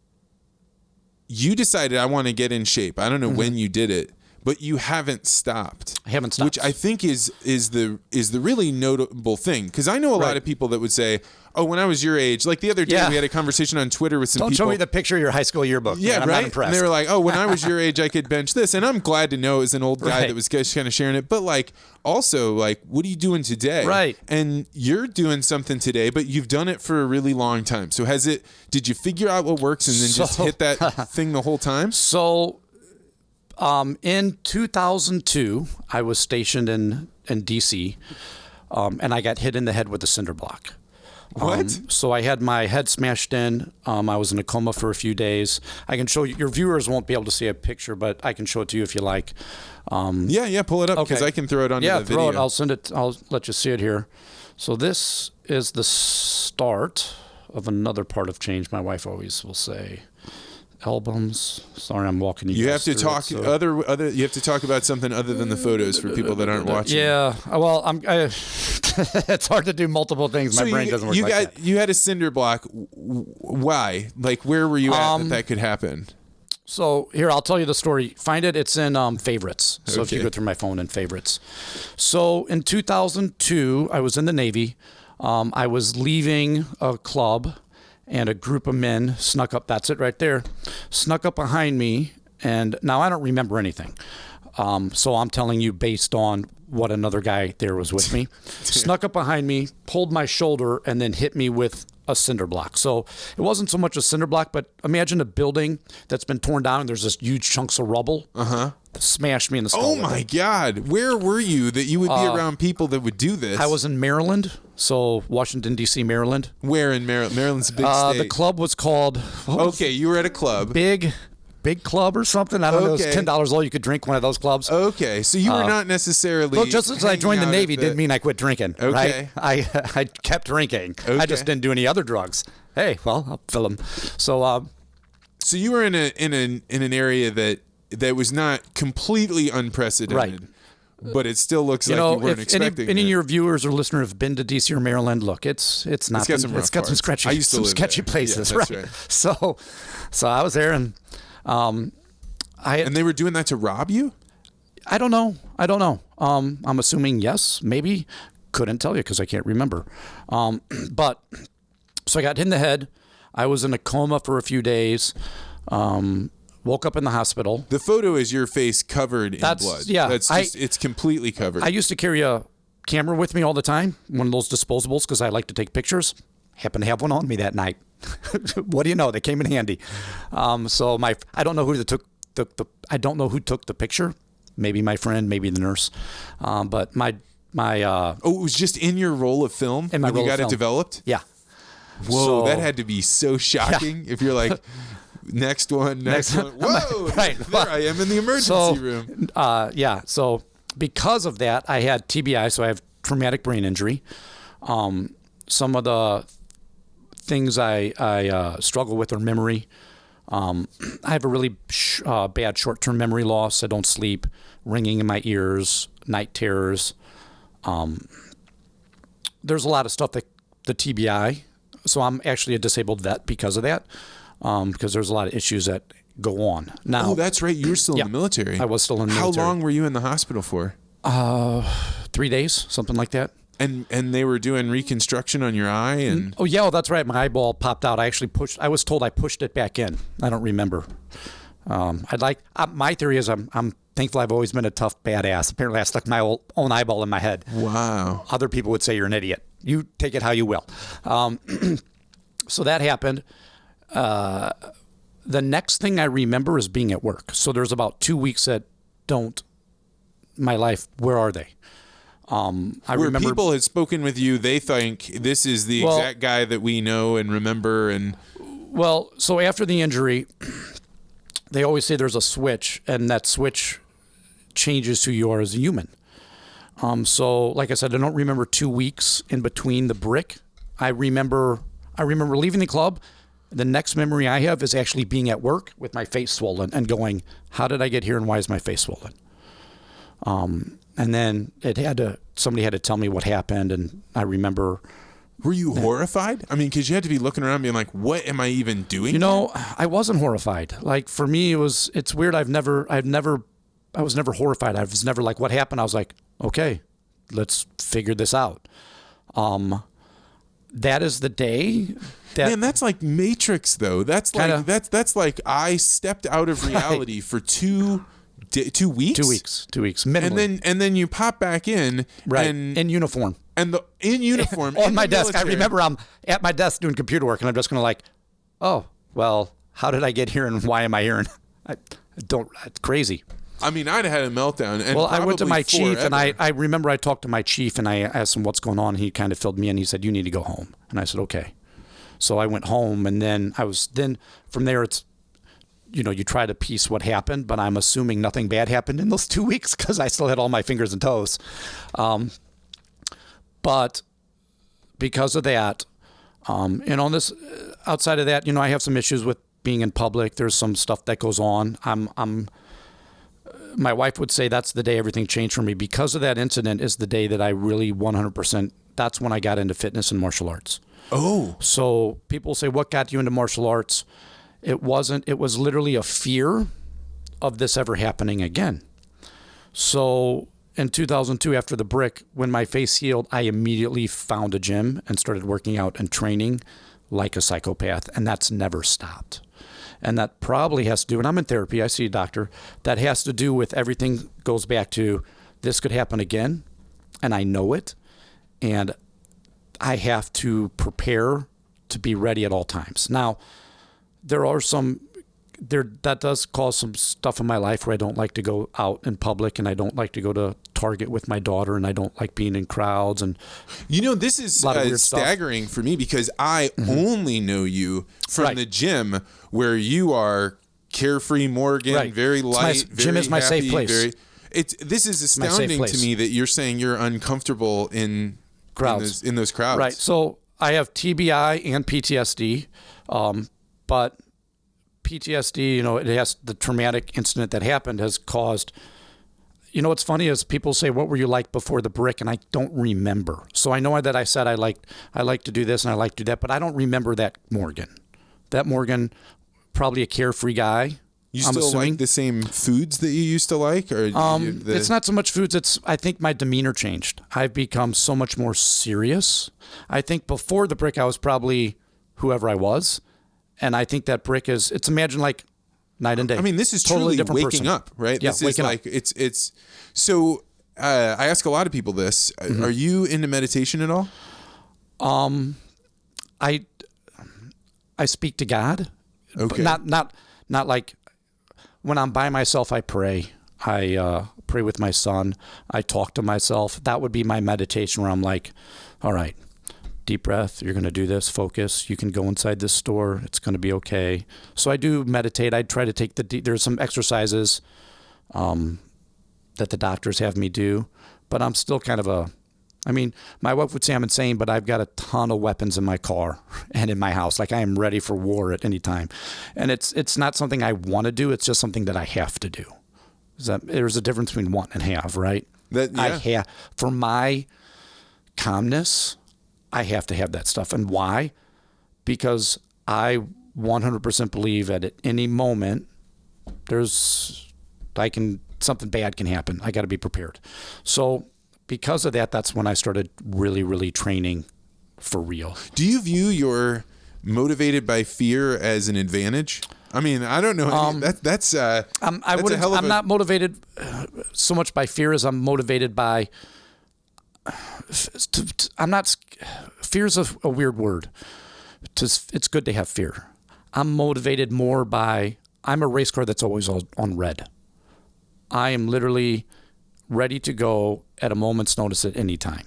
[SPEAKER 1] you decided, I want to get in shape. I don't know when you did it, but you haven't stopped.
[SPEAKER 2] I haven't stopped.
[SPEAKER 1] Which I think is the really notable thing. Because I know a lot of people that would say, oh, when I was your age, like the other day we had a conversation on Twitter with some people.
[SPEAKER 2] Don't show me the picture of your high school yearbook.
[SPEAKER 1] Yeah,
[SPEAKER 2] man. I'm not impressed.
[SPEAKER 1] And they were like, oh, when I was your age, I could bench this. And I'm glad to know as an old guy that was kind of sharing it. But like, also, like, what are you doing today?
[SPEAKER 2] Right.
[SPEAKER 1] And you're doing something today, but you've done it for a really long time. So did you figure out what works and then just hit that thing the whole time?
[SPEAKER 2] So in 2002, I was stationed in D.C., and I got hit in the head with a cinder block.
[SPEAKER 1] What?
[SPEAKER 2] So I had my head smashed in. I was in a coma for a few days. I can show you. Your viewers won't be able to see a picture, but I can show it to you if you like.
[SPEAKER 1] Yeah, pull it up because I can throw it onto the video.
[SPEAKER 2] Yeah, throw it. I'll send it. I'll let you see it here. So this is the start of another part of change. My wife always will say, albums. Sorry, I'm walking you.
[SPEAKER 1] You have to talk You have to talk about something other than the photos for people that aren't watching.
[SPEAKER 2] Yeah, well, it's hard to do multiple things. My brain doesn't work like that.
[SPEAKER 1] You had a cinder block. Why? Like, where were you at that could happen?
[SPEAKER 2] So here, I'll tell you the story. Find it. It's in favorites. So if you go through my phone in favorites. So in 2002, I was in the Navy. I was leaving a club, and a group of men snuck up. That's it right there. Snuck up behind me. And now I don't remember anything. So I'm telling you based on what another guy there was with me. Snuck up behind me, pulled my shoulder, and then hit me with a cinder block. So it wasn't so much a cinder block, but imagine a building that's been torn down and there's just huge chunks of rubble. Smashed me in the skull.
[SPEAKER 1] Oh my God. Where were you that you would be around people that would do this?
[SPEAKER 2] I was in Maryland. So Washington, D.C., Maryland.
[SPEAKER 1] Where in Maryland? Maryland's a big state.
[SPEAKER 2] The club was called...
[SPEAKER 1] you were at a club.
[SPEAKER 2] Big club or something. I don't know. It was $10 all you could drink one of those clubs.
[SPEAKER 1] Okay. So you were not necessarily...
[SPEAKER 2] Well, just as I joined the Navy didn't mean I quit drinking.
[SPEAKER 1] Okay.
[SPEAKER 2] Right? I kept drinking.
[SPEAKER 1] Okay.
[SPEAKER 2] I just didn't do any other drugs. Hey, well, I'll fill them. So
[SPEAKER 1] you were in an area that was not completely unprecedented.
[SPEAKER 2] Right.
[SPEAKER 1] But it still looks like you weren't expecting it.
[SPEAKER 2] Any of your viewers or listeners have been to D.C. or Maryland, look, it's not.
[SPEAKER 1] It's got some
[SPEAKER 2] sketchy, sketchy places,
[SPEAKER 1] yeah, that's
[SPEAKER 2] right? So I was there, and
[SPEAKER 1] and they were doing that to rob you?
[SPEAKER 2] I don't know. I'm assuming yes, maybe. Couldn't tell you because I can't remember. But so I got hit in the head. I was in a coma for a few days. Woke up in the hospital.
[SPEAKER 1] The photo is your face covered in blood.
[SPEAKER 2] Yeah.
[SPEAKER 1] It's completely covered.
[SPEAKER 2] I used to carry a camera with me all the time, one of those disposables, because I like to take pictures. happened to have one on me that night. What do you know? They came in handy. So I don't know who took the picture. Maybe my friend, maybe the nurse. But my
[SPEAKER 1] it was just in your roll of film
[SPEAKER 2] in my
[SPEAKER 1] when
[SPEAKER 2] roll
[SPEAKER 1] you got
[SPEAKER 2] of
[SPEAKER 1] it
[SPEAKER 2] film.
[SPEAKER 1] developed?
[SPEAKER 2] Yeah.
[SPEAKER 1] Whoa,
[SPEAKER 2] So,
[SPEAKER 1] that had to be so shocking. If you're like, next one. Whoa,
[SPEAKER 2] right.
[SPEAKER 1] There I am in the emergency room.
[SPEAKER 2] So because of that, I had TBI, so I have traumatic brain injury. Some of the things I struggle with are memory. I have a really bad short-term memory loss. I don't sleep, ringing in my ears, night terrors. There's a lot of stuff that the TBI. So I'm actually a disabled vet because of that, because there's a lot of issues that go on. Now,
[SPEAKER 1] Oh, that's right. You were still in the military.
[SPEAKER 2] I was still in the military.
[SPEAKER 1] How long were you in the hospital for?
[SPEAKER 2] 3 days, something like that.
[SPEAKER 1] And they were doing reconstruction on your eye and
[SPEAKER 2] Oh yeah, that's right. My eyeball popped out. I was told I pushed it back in. I don't remember. My theory is I'm thankful I've always been a tough badass. Apparently I stuck my own eyeball in my head.
[SPEAKER 1] Wow.
[SPEAKER 2] Other people would say you're an idiot. You take it how you will. So that happened. The next thing I remember is being at work. So there's about 2 weeks that my life, where are they?
[SPEAKER 1] Where people had spoken with you, they think this is the exact guy that we know and remember. And
[SPEAKER 2] well, so after the injury, they always say there's a switch, and that switch changes who you are as a human. So, like I said, I don't remember 2 weeks in between the brick. I remember leaving the club. The next memory I have is actually being at work with my face swollen and going, "How did I get here, and why is my face swollen?" And then somebody had to tell me what happened, and I remember.
[SPEAKER 1] Were you horrified? I mean, because you had to be looking around being like, what am I even doing?
[SPEAKER 2] You know, I wasn't horrified. Like, for me, it's weird. I was never horrified. I was never like, what happened? I was like, okay, let's figure this out. That is the day that.
[SPEAKER 1] Man, that's like Matrix though. That's like, that's like I stepped out of reality for 2 weeks.
[SPEAKER 2] 2 weeks. Minimally.
[SPEAKER 1] And then you pop back in.
[SPEAKER 2] Right.
[SPEAKER 1] And
[SPEAKER 2] in uniform.
[SPEAKER 1] In uniform.
[SPEAKER 2] On my desk.
[SPEAKER 1] Military.
[SPEAKER 2] I remember I'm at my desk doing computer work, and I'm just going to like, oh, well, how did I get here, and why am I here? And it's crazy.
[SPEAKER 1] I mean, I'd had a meltdown. And
[SPEAKER 2] I went to my chief, and
[SPEAKER 1] forever.
[SPEAKER 2] I remember I talked to my chief, and I asked him what's going on. He kind of filled me in. He said, you need to go home. And I said, okay. So I went home, and then from there, it's, you try to piece what happened, but I'm assuming nothing bad happened in those 2 weeks because I still had all my fingers and toes. But because of that, and on this, outside of that, I have some issues with being in public. There's some stuff that goes on. My wife would say that's the day everything changed for me. Because of that incident is the day that I really 100%, that's when I got into fitness and martial arts.
[SPEAKER 1] Oh.
[SPEAKER 2] So people say, what got you into martial arts? It was literally a fear of this ever happening again. So in 2002, after the brick, when my face healed, I immediately found a gym and started working out and training like a psychopath. And that's never stopped. And that probably has to do, and I'm in therapy, I see a doctor, that has to do with everything goes back to this could happen again. And I know it. And I have to prepare to be ready at all times. Now, that does cause some stuff in my life where I don't like to go out in public, and I don't like to go to Target with my daughter, and I don't like being in crowds. And
[SPEAKER 1] this is staggering for me because I only know you from the gym where you are carefree Morgan, very light,
[SPEAKER 2] gym is my
[SPEAKER 1] happy,
[SPEAKER 2] safe place.
[SPEAKER 1] This is astounding to me that you're saying you're uncomfortable in crowds, in those crowds.
[SPEAKER 2] Right. So I have TBI and PTSD, but PTSD, it has the traumatic incident that happened has caused. What's funny is people say, "What were you like before the brick?" And I don't remember. So I know that I said I like to do this and I like to do that, but I don't remember that Morgan. That Morgan, probably a carefree guy.
[SPEAKER 1] You still like the same foods that you used to like, or
[SPEAKER 2] it's not so much foods. I think my demeanor changed. I've become so much more serious. I think before the brick, I was probably whoever I was. And I think that brick it's imagine like night and day.
[SPEAKER 1] I mean, this is
[SPEAKER 2] totally
[SPEAKER 1] truly
[SPEAKER 2] different
[SPEAKER 1] waking
[SPEAKER 2] person.
[SPEAKER 1] up, right?
[SPEAKER 2] Yeah,
[SPEAKER 1] this is like, it's so, I ask a lot of people this, are you into meditation at all?
[SPEAKER 2] I speak to God.
[SPEAKER 1] Okay.
[SPEAKER 2] Not like when I'm by myself, I pray. I pray with my son. I talk to myself. That would be my meditation where I'm like, all right, deep breath. You're going to do this. Focus. You can go inside this store. It's going to be okay. So I do meditate. I try to take there's some exercises that the doctors have me do, but I'm still kind of my wife would say I'm insane, but I've got a ton of weapons in my car and in my house. Like I am ready for war at any time. And it's not something I want to do. It's just something that I have to do. There's a difference between want and have, right? For my calmness, I have to have that stuff. And why? Because I 100% believe that at any moment something bad can happen. I got to be prepared. So because of that, that's when I started really, really training for real.
[SPEAKER 1] Do you view your motivated by fear as an advantage? I mean, I don't know. I'm
[SPEAKER 2] not motivated so much by fear as I'm motivated by. Fear is a weird word. It's good to have fear. I'm motivated more by. I'm a race car that's always on red. I am literally ready to go at a moment's notice at any time.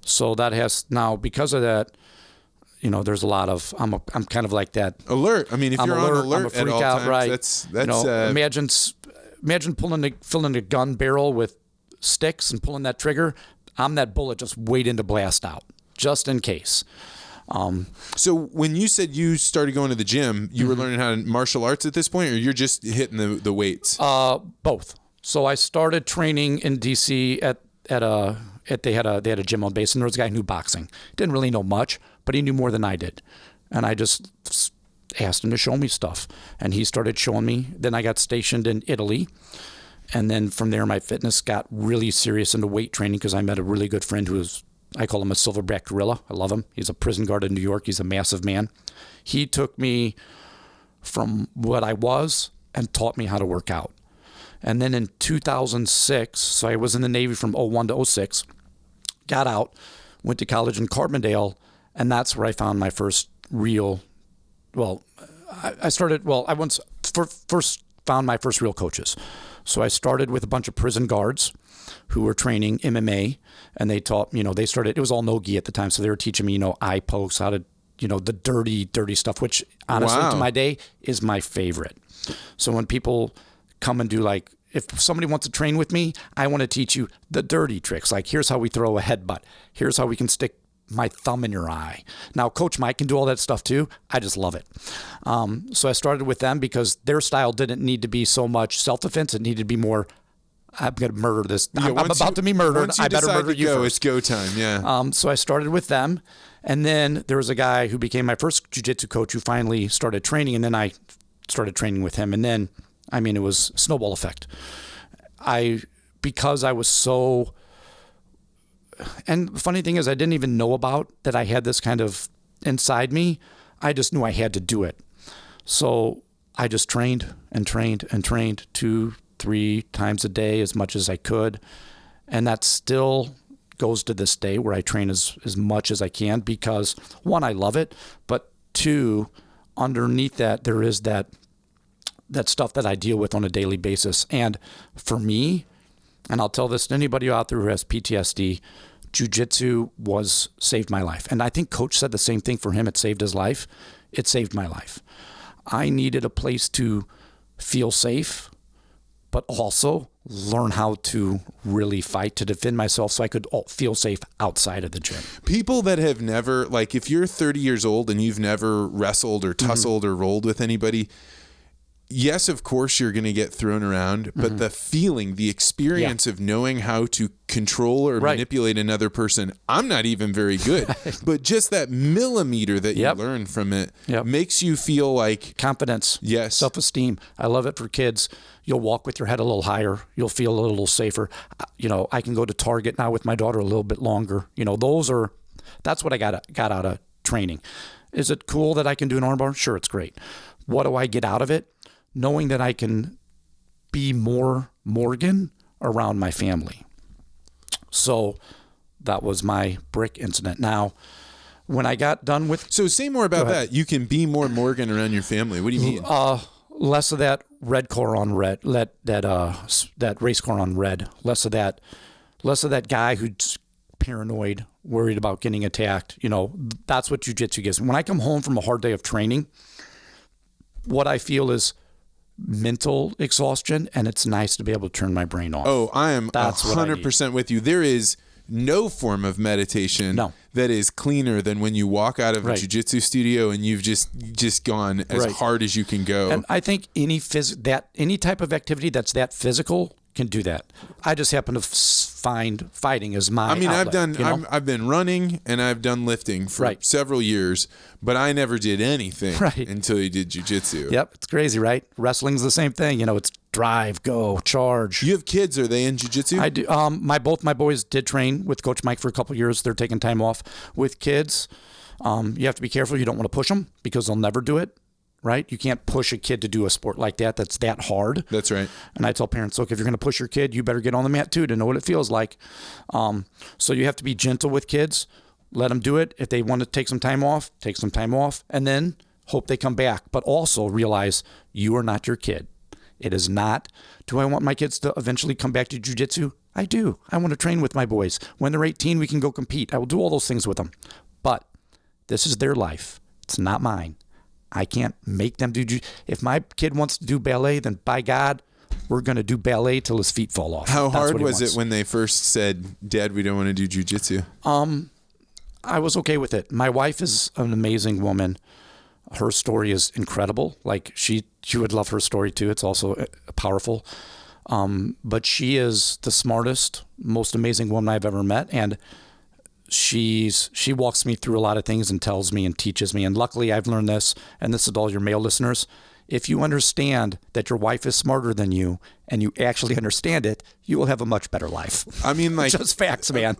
[SPEAKER 2] So that has now, because of that, there's a lot of, I'm kind of like that.
[SPEAKER 1] Alert. I mean, if you're on alert, I'm a freak at all out, times,
[SPEAKER 2] right?
[SPEAKER 1] That's
[SPEAKER 2] imagine filling a gun barrel with sticks and pulling that trigger. I'm that bullet just waiting to blast out, just in case.
[SPEAKER 1] So when you said you started going to the gym, you were learning how to martial arts at this point, or you're just hitting the weights?
[SPEAKER 2] Both. So I started training in DC they had a gym on base, and there was a guy who knew boxing. Didn't really know much, but he knew more than I did. And I just asked him to show me stuff, and he started showing me. Then I got stationed in Italy, and then from there my fitness got really serious into weight training because I met a really good friend I call him a silverback gorilla. I love him. He's a prison guard in New York. He's a massive man. He took me from what I was and taught me how to work out. And then in 2006, so I was in the Navy from 01 to 06, got out, went to college in Carbondale, and that's where I found my first real, I first found my first real coaches. So I started with a bunch of prison guards who were training MMA, and they taught, it was all no-gi at the time, so they were teaching me, eye pokes, how to, the dirty stuff, which honestly to my day is my favorite. So when people come and do if somebody wants to train with me, I want to teach you the dirty tricks. Like, here's how we throw a headbutt. Here's how we can stick my thumb in your eye. Now, Coach Mike can do all that stuff too. I just love it. So I started with them because their style didn't need to be so much self-defense. It needed to be more, I'm going to murder this.
[SPEAKER 1] Yeah,
[SPEAKER 2] I'm about to be murdered.
[SPEAKER 1] Once you
[SPEAKER 2] I better
[SPEAKER 1] decide
[SPEAKER 2] murder
[SPEAKER 1] to
[SPEAKER 2] you
[SPEAKER 1] go,
[SPEAKER 2] first.
[SPEAKER 1] It's go time, yeah.
[SPEAKER 2] So I started with them. And then there was a guy who became my first jiu-jitsu coach who finally started training. And then I started training with him. And then, it was snowball effect. Because I was so, and the funny thing is I didn't even know about that I had this kind of inside me. I just knew I had to do it. So I just trained and trained and trained 2-3 times a day as much as I could. And that still goes to this day where I train as much as I can because, one, I love it, but two, underneath that, there is that stuff that I deal with on a daily basis. And for me, and I'll tell this to anybody out there who has PTSD, jiu-jitsu saved my life. And I think Coach said the same thing for him. It saved his life. It saved my life. I needed a place to feel safe, but also learn how to really fight to defend myself so I could feel safe outside of the gym.
[SPEAKER 1] People that have never, if you're 30 years old and you've never wrestled or tussled or rolled with anybody, yes, of course, you're going to get thrown around, but the feeling, the experience of knowing how to control or manipulate another person, I'm not even very good, but just that millimeter that you learn from it makes you feel like
[SPEAKER 2] confidence, self-esteem. I love it for kids. You'll walk with your head a little higher. You'll feel a little safer. I can go to Target now with my daughter a little bit longer. That's what I got out of training. Is it cool that I can do an armbar? Sure, it's great. What do I get out of it? Knowing that I can be more Morgan around my family. So that was my brick incident. Now, when I got done with...
[SPEAKER 1] So say more about that. You can be more Morgan around your family. What do you mean?
[SPEAKER 2] Less of that red core on red, that race core on red. Less of that guy who's paranoid, worried about getting attacked. That's what jiu-jitsu gives. When I come home from a hard day of training, what I feel is mental exhaustion, and it's nice to be able to turn my brain off.
[SPEAKER 1] Oh, I am 100% with you. There is no form of meditation that is cleaner than when you walk out of a jiu-jitsu studio and you've just gone as hard as you can go.
[SPEAKER 2] And I think any type of activity that's that physical can do that. I just happen to find fighting as my outlet,
[SPEAKER 1] I've been running and I've done lifting for several years, but I never did anything until you did jiu-jitsu.
[SPEAKER 2] Yep, it's crazy, right? Wrestling's the same thing. It's drive, go, charge.
[SPEAKER 1] You have kids. Are they in jiu-jitsu?
[SPEAKER 2] I do. Both my boys did train with Coach Mike for a couple of years. They're taking time off. With kids, you have to be careful. You don't want to push them because they'll never do it. Right? You can't push a kid to do a sport like that that's that hard.
[SPEAKER 1] That's right.
[SPEAKER 2] And I tell parents, look, if you're going to push your kid, you better get on the mat too to know what it feels like. So you have to be gentle with kids. Let them do it. If they want to take some time off, and then hope they come back. But also realize you are not your kid. It is not, do I want my kids to eventually come back to jiu-jitsu? I do. I want to train with my boys. When they're 18, we can go compete. I will do all those things with them. But this is their life. It's not mine. I can't make them do. If my kid wants to do ballet, then by God, we're going to do ballet till his feet fall off.
[SPEAKER 1] How hard was it when they first said, Dad, we don't want to do jiu-jitsu?
[SPEAKER 2] I was okay with it. My wife is an amazing woman. Her story is incredible. Like she would love her story too. It's also powerful. But she is the smartest, most amazing woman I've ever met. And she walks me through a lot of things and tells me and teaches me. And luckily I've learned this, and this is all your male listeners. If you understand that your wife is smarter than you and you actually understand it, you will have a much better life.
[SPEAKER 1] I mean, like
[SPEAKER 2] just facts, man.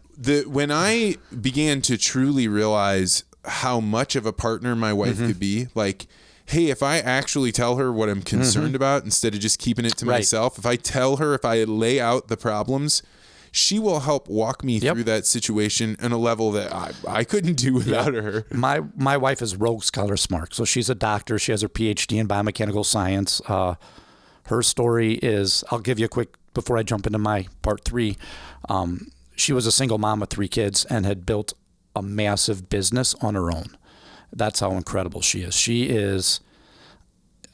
[SPEAKER 1] When I began to truly realize how much of a partner my wife could be, like, hey, if I actually tell her what I'm concerned about instead of just keeping it to myself, if I tell her, if I lay out the problems, she will help walk me through that situation on a level that I couldn't do without her.
[SPEAKER 2] My wife is Rogue Scholar Smart. So she's a doctor. She has her PhD in biomechanical science. Her story is, I'll give you a quick, before I jump into my part 3. She was a single mom with 3 kids and had built a massive business on her own. That's how incredible she is. She is,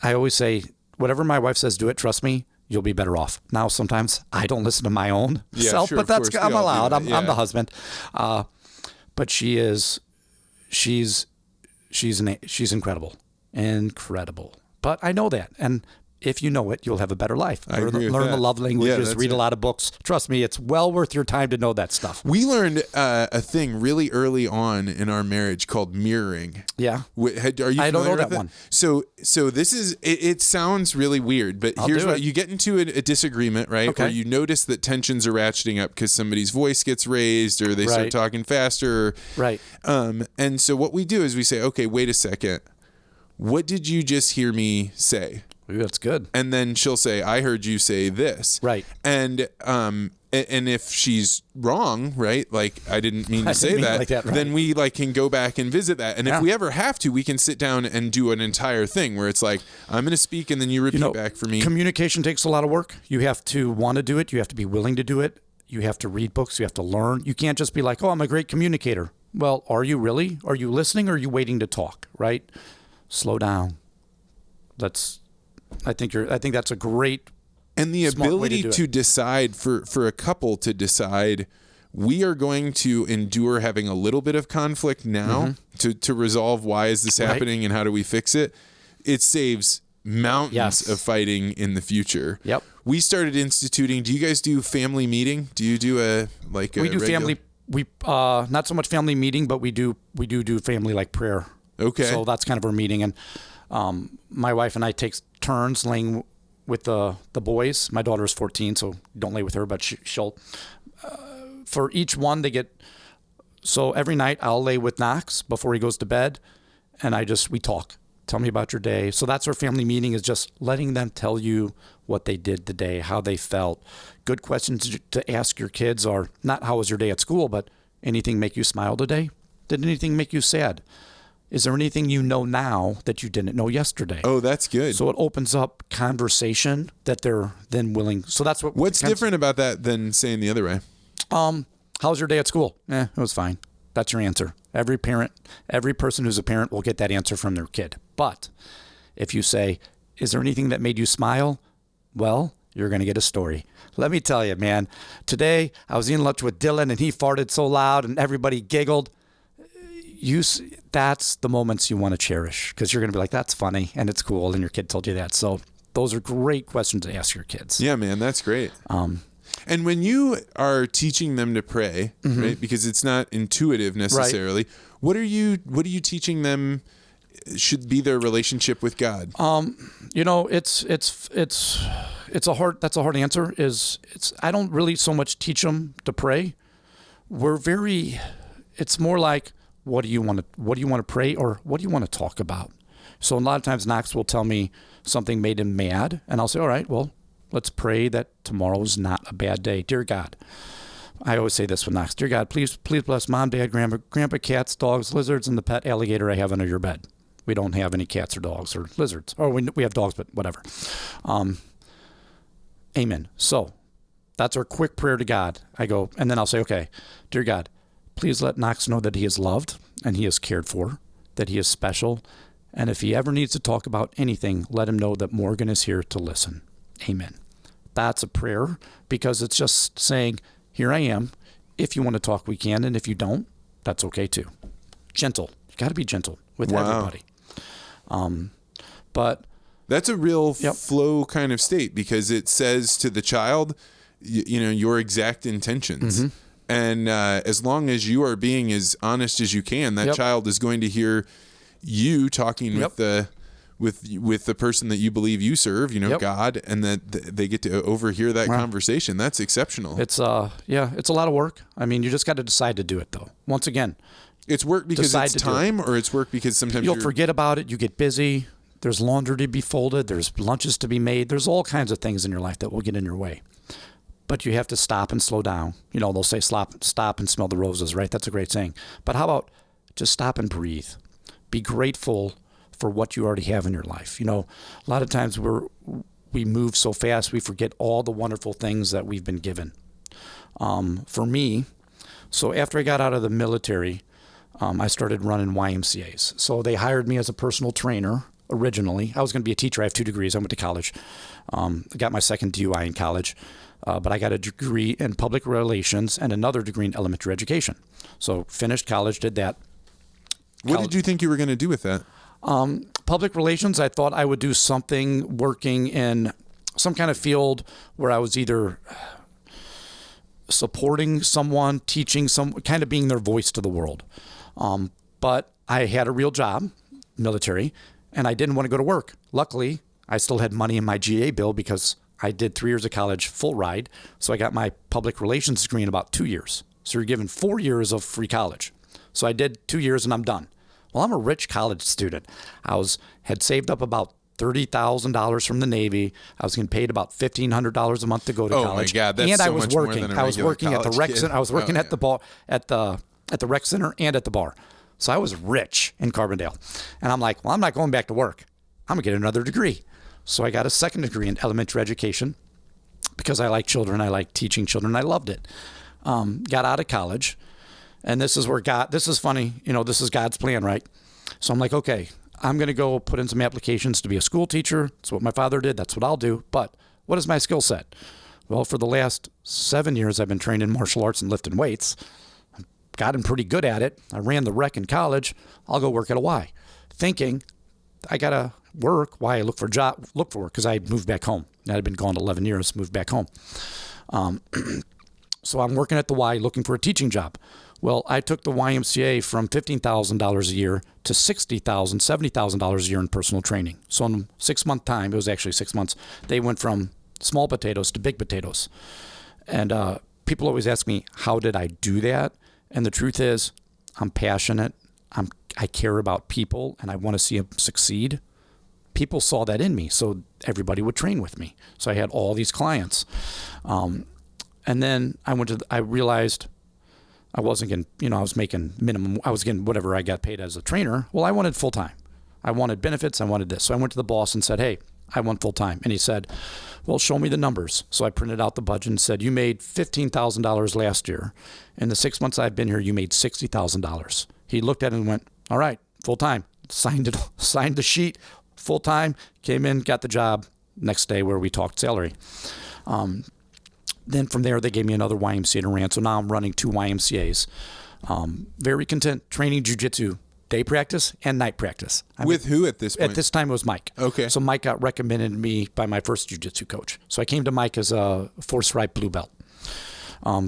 [SPEAKER 2] I always say, whatever my wife says, do it. Trust me. You'll be better off. Now, sometimes I don't listen to my own self, but that's, I'm allowed. I'm the husband. But she's incredible. Incredible. But I know that. And if you know it, you'll have a better life. Learn the love languages, read a lot of books. Trust me, it's well worth your time to know that stuff.
[SPEAKER 1] We learned a thing really early on in our marriage called mirroring.
[SPEAKER 2] Yeah.
[SPEAKER 1] Are you familiar
[SPEAKER 2] I don't know that
[SPEAKER 1] with
[SPEAKER 2] one.
[SPEAKER 1] So this is, it sounds really weird, but here's what, you get into a disagreement, right?
[SPEAKER 2] Okay.
[SPEAKER 1] Or you notice that tensions are ratcheting up because somebody's voice gets raised or they start talking faster.
[SPEAKER 2] Right.
[SPEAKER 1] And so what we do is we say, okay, wait a second. What did you just hear me say?
[SPEAKER 2] Ooh, that's good.
[SPEAKER 1] And then she'll say, I heard you say this.
[SPEAKER 2] Right.
[SPEAKER 1] And if she's wrong, right, like I didn't mean to say that, then we can go back and visit that. And if we ever have to, we can sit down and do an entire thing where it's like, I'm going to speak and then you repeat back for me.
[SPEAKER 2] Communication takes a lot of work. You have to want to do it. You have to be willing to do it. You have to read books. You have to learn. You can't just be like, oh, I'm a great communicator. Well, are you really? Are you listening or are you waiting to talk, right? Slow down. I think that's a great
[SPEAKER 1] and the ability to decide for a couple to decide we are going to endure having a little bit of conflict now to resolve why is this happening and how do we fix it. It saves mountains of fighting in the future.
[SPEAKER 2] Yep.
[SPEAKER 1] We started instituting. Do you guys do family meeting? Do you do we do
[SPEAKER 2] family? We not so much family meeting, but we do family like prayer.
[SPEAKER 1] Okay.
[SPEAKER 2] So that's kind of our meeting, and my wife and I take turns laying with the boys. My daughter is 14, so don't lay with her, but she'll for each one they get. So every night I'll lay with Knox before he goes to bed, and we talk. Tell me about your day. So that's our family meeting, is just letting them tell you what they did today, how they felt. Good questions to ask your kids are not how was your day at school, but anything make you smile today? Did anything make you sad? Is there anything you know now that you didn't know yesterday?
[SPEAKER 1] Oh, that's good.
[SPEAKER 2] So it opens up conversation that they're then willing. So that's what.
[SPEAKER 1] What's different about that than saying the other way?
[SPEAKER 2] How's your day at school? It was fine. That's your answer. Every parent, every person who's a parent will get that answer from their kid. But if you say, is there anything that made you smile? Well, you're going to get a story. Let me tell you, man, today I was eating lunch with Dylan and he farted so loud and everybody giggled. That's the moments you want to cherish because you're going to be like, that's funny and it's cool. And your kid told you that. So those are great questions to ask your kids.
[SPEAKER 1] Yeah, man, that's great. And when you are teaching them to pray, right, because it's not intuitive necessarily, right. What are you teaching them should be their relationship with God? It's a hard answer. I don't really so much teach them to pray. It's more like, what do you want to pray or what do you want to talk about? So a lot of times Knox will tell me something made him mad and I'll say, all right, well, let's pray that tomorrow's not a bad day. Dear God, I always say this with Knox. Dear God, please bless Mom, Dad, Grandpa, cats, dogs, lizards, and the pet alligator I have under your bed. We don't have any cats or dogs or lizards. Or we have dogs, but whatever. Amen. So that's our quick prayer to God. I go, and then I'll say, okay, dear God, please let Knox know that he is loved and he is cared for, that he is special. And if he ever needs to talk about anything, let him know that Morgan is here to listen. Amen. That's a prayer because it's just saying, here I am. If you want to talk, we can. And if you don't, that's okay too. Gentle. You got to be gentle with everybody. But that's a real flow kind of state because it says to the child, your exact intentions. Mm-hmm. And as long as you are being as honest as you can, that child is going to hear you talking with the person that you believe you serve, God, and that they get to overhear that conversation. That's exceptional.
[SPEAKER 2] It's it's a lot of work. I mean, you just got to decide to do it though. Once again,
[SPEAKER 1] it's work because it's time or it's work because sometimes
[SPEAKER 2] you'll forget about it. You get busy. There's laundry to be folded. There's lunches to be made. There's all kinds of things in your life that will get in your way. But you have to stop and slow down. They'll say stop and smell the roses, right? That's a great saying. But how about just stop and breathe? Be grateful for what you already have in your life. A lot of times we move so fast, we forget all the wonderful things that we've been given. For me, so after I got out of the military, I started running YMCAs. So they hired me as a personal trainer originally. I was going to be a teacher. I have 2 degrees. I went to college. I got my second DUI in college. But I got a degree in public relations and another degree in elementary education. So finished college, did that.
[SPEAKER 1] What did you think you were going to do with that?
[SPEAKER 2] Public relations, I thought I would do something working in some kind of field where I was either supporting someone, teaching kind of being their voice to the world. But I had a real job, military, and I didn't want to go to work. Luckily, I still had money in my GA bill because I did 3 years of college full ride. So I got my public relations degree in about 2 years. So you're given 4 years of free college. So I did 2 years and I'm done. Well, I'm a rich college student. Had saved up about $30,000 from the Navy. I was getting paid about $1,500 a month to go to college.
[SPEAKER 1] Oh my God, that's
[SPEAKER 2] and
[SPEAKER 1] so
[SPEAKER 2] I was
[SPEAKER 1] much
[SPEAKER 2] working.
[SPEAKER 1] more than a
[SPEAKER 2] I was working at the rec center. I was working at the bar, at the rec center and at the bar. So I was rich in Carbondale. And I'm like, well, I'm not going back to work. I'm gonna get another degree. So I got a second degree in elementary education because I like children. I like teaching children. I loved it. Got out of college. And this is where this is funny, this is God's plan, right? So I'm like, okay, I'm going to go put in some applications to be a school teacher. That's what my father did. That's what I'll do. But what is my skill set? Well, for the last 7 years, I've been trained in martial arts and lifting weights. Gotten pretty good at it. I ran the rec in college. I'll go work at a Y. Thinking I got to work. Why? I look for work because I moved back home. I'd been gone 11 years, moved back home. So I'm working at the Y looking for a teaching job. Well, I took the YMCA from $15,000 a year to $60,000, $70,000 a year in personal training. So in 6 month time, it was actually 6 months, they went from small potatoes to big potatoes. And people always ask me, how did I do that? And the truth is, I'm passionate. I care about people and I want to see them succeed. People saw that in me, so everybody would train with me. So I had all these clients. And then I realized I wasn't getting, I was making minimum. I was getting whatever I got paid as a trainer. Well, I wanted full time. I wanted benefits. I wanted this. So I went to the boss and said, hey, I want full time. And he said, well, show me the numbers. So I printed out the budget and said, you made $15,000 last year. In the 6 months I've been here, you made $60,000. He looked at it and went, all right, full time. Signed the sheet, full time, came in, got the job. Next day where we talked salary. Then from there, they gave me another YMCA to run. So now I'm running 2 YMCAs. Very content training jiu-jitsu, day practice and night practice.
[SPEAKER 1] With who at this point?
[SPEAKER 2] At this time, it was Mike.
[SPEAKER 1] Okay.
[SPEAKER 2] So Mike got recommended me by my first jiu-jitsu coach. So I came to Mike as a 4-stripe blue belt.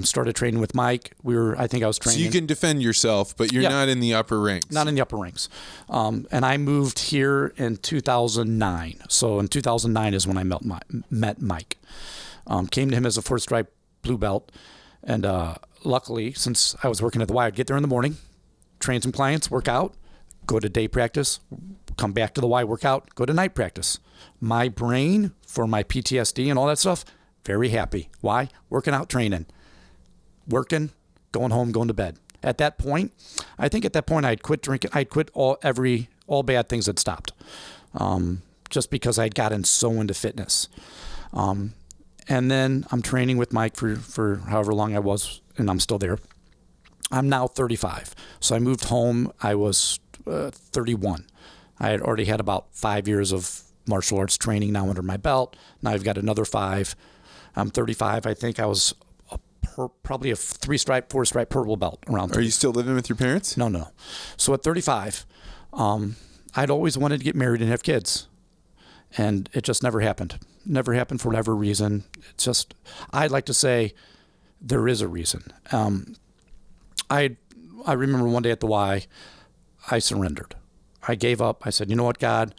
[SPEAKER 2] Started training with Mike. I think I was training.
[SPEAKER 1] So you can defend yourself, but you're not in the upper ranks.
[SPEAKER 2] Not in the upper ranks. And I moved here in 2009. So in 2009 is when I met Mike. Came to him as a 4-stripe blue belt. And luckily, since I was working at the Y, I'd get there in the morning, train some clients, work out, go to day practice, come back to the Y, work out, go to night practice. My brain, for my PTSD and all that stuff, very happy. Why? Working out, training. Working, going home, going to bed. At that point, I'd quit drinking. I'd quit all bad things had stopped, just because I'd gotten so into fitness. And then I'm training with Mike for however long I was, and I'm still there. I'm now 35. So I moved home. I was 31. I had already had about 5 years of martial arts training now under my belt. Now I've got another 5. I'm 35. I think I was probably a 3-stripe, 4-stripe purple belt around.
[SPEAKER 1] Are you still living with your parents?
[SPEAKER 2] No. So at 35, I'd always wanted to get married and have kids. And it just never happened. Never happened for whatever reason. It's just, I'd like to say there is a reason. I remember one day at the Y, I surrendered. I gave up. I said, you know what, God,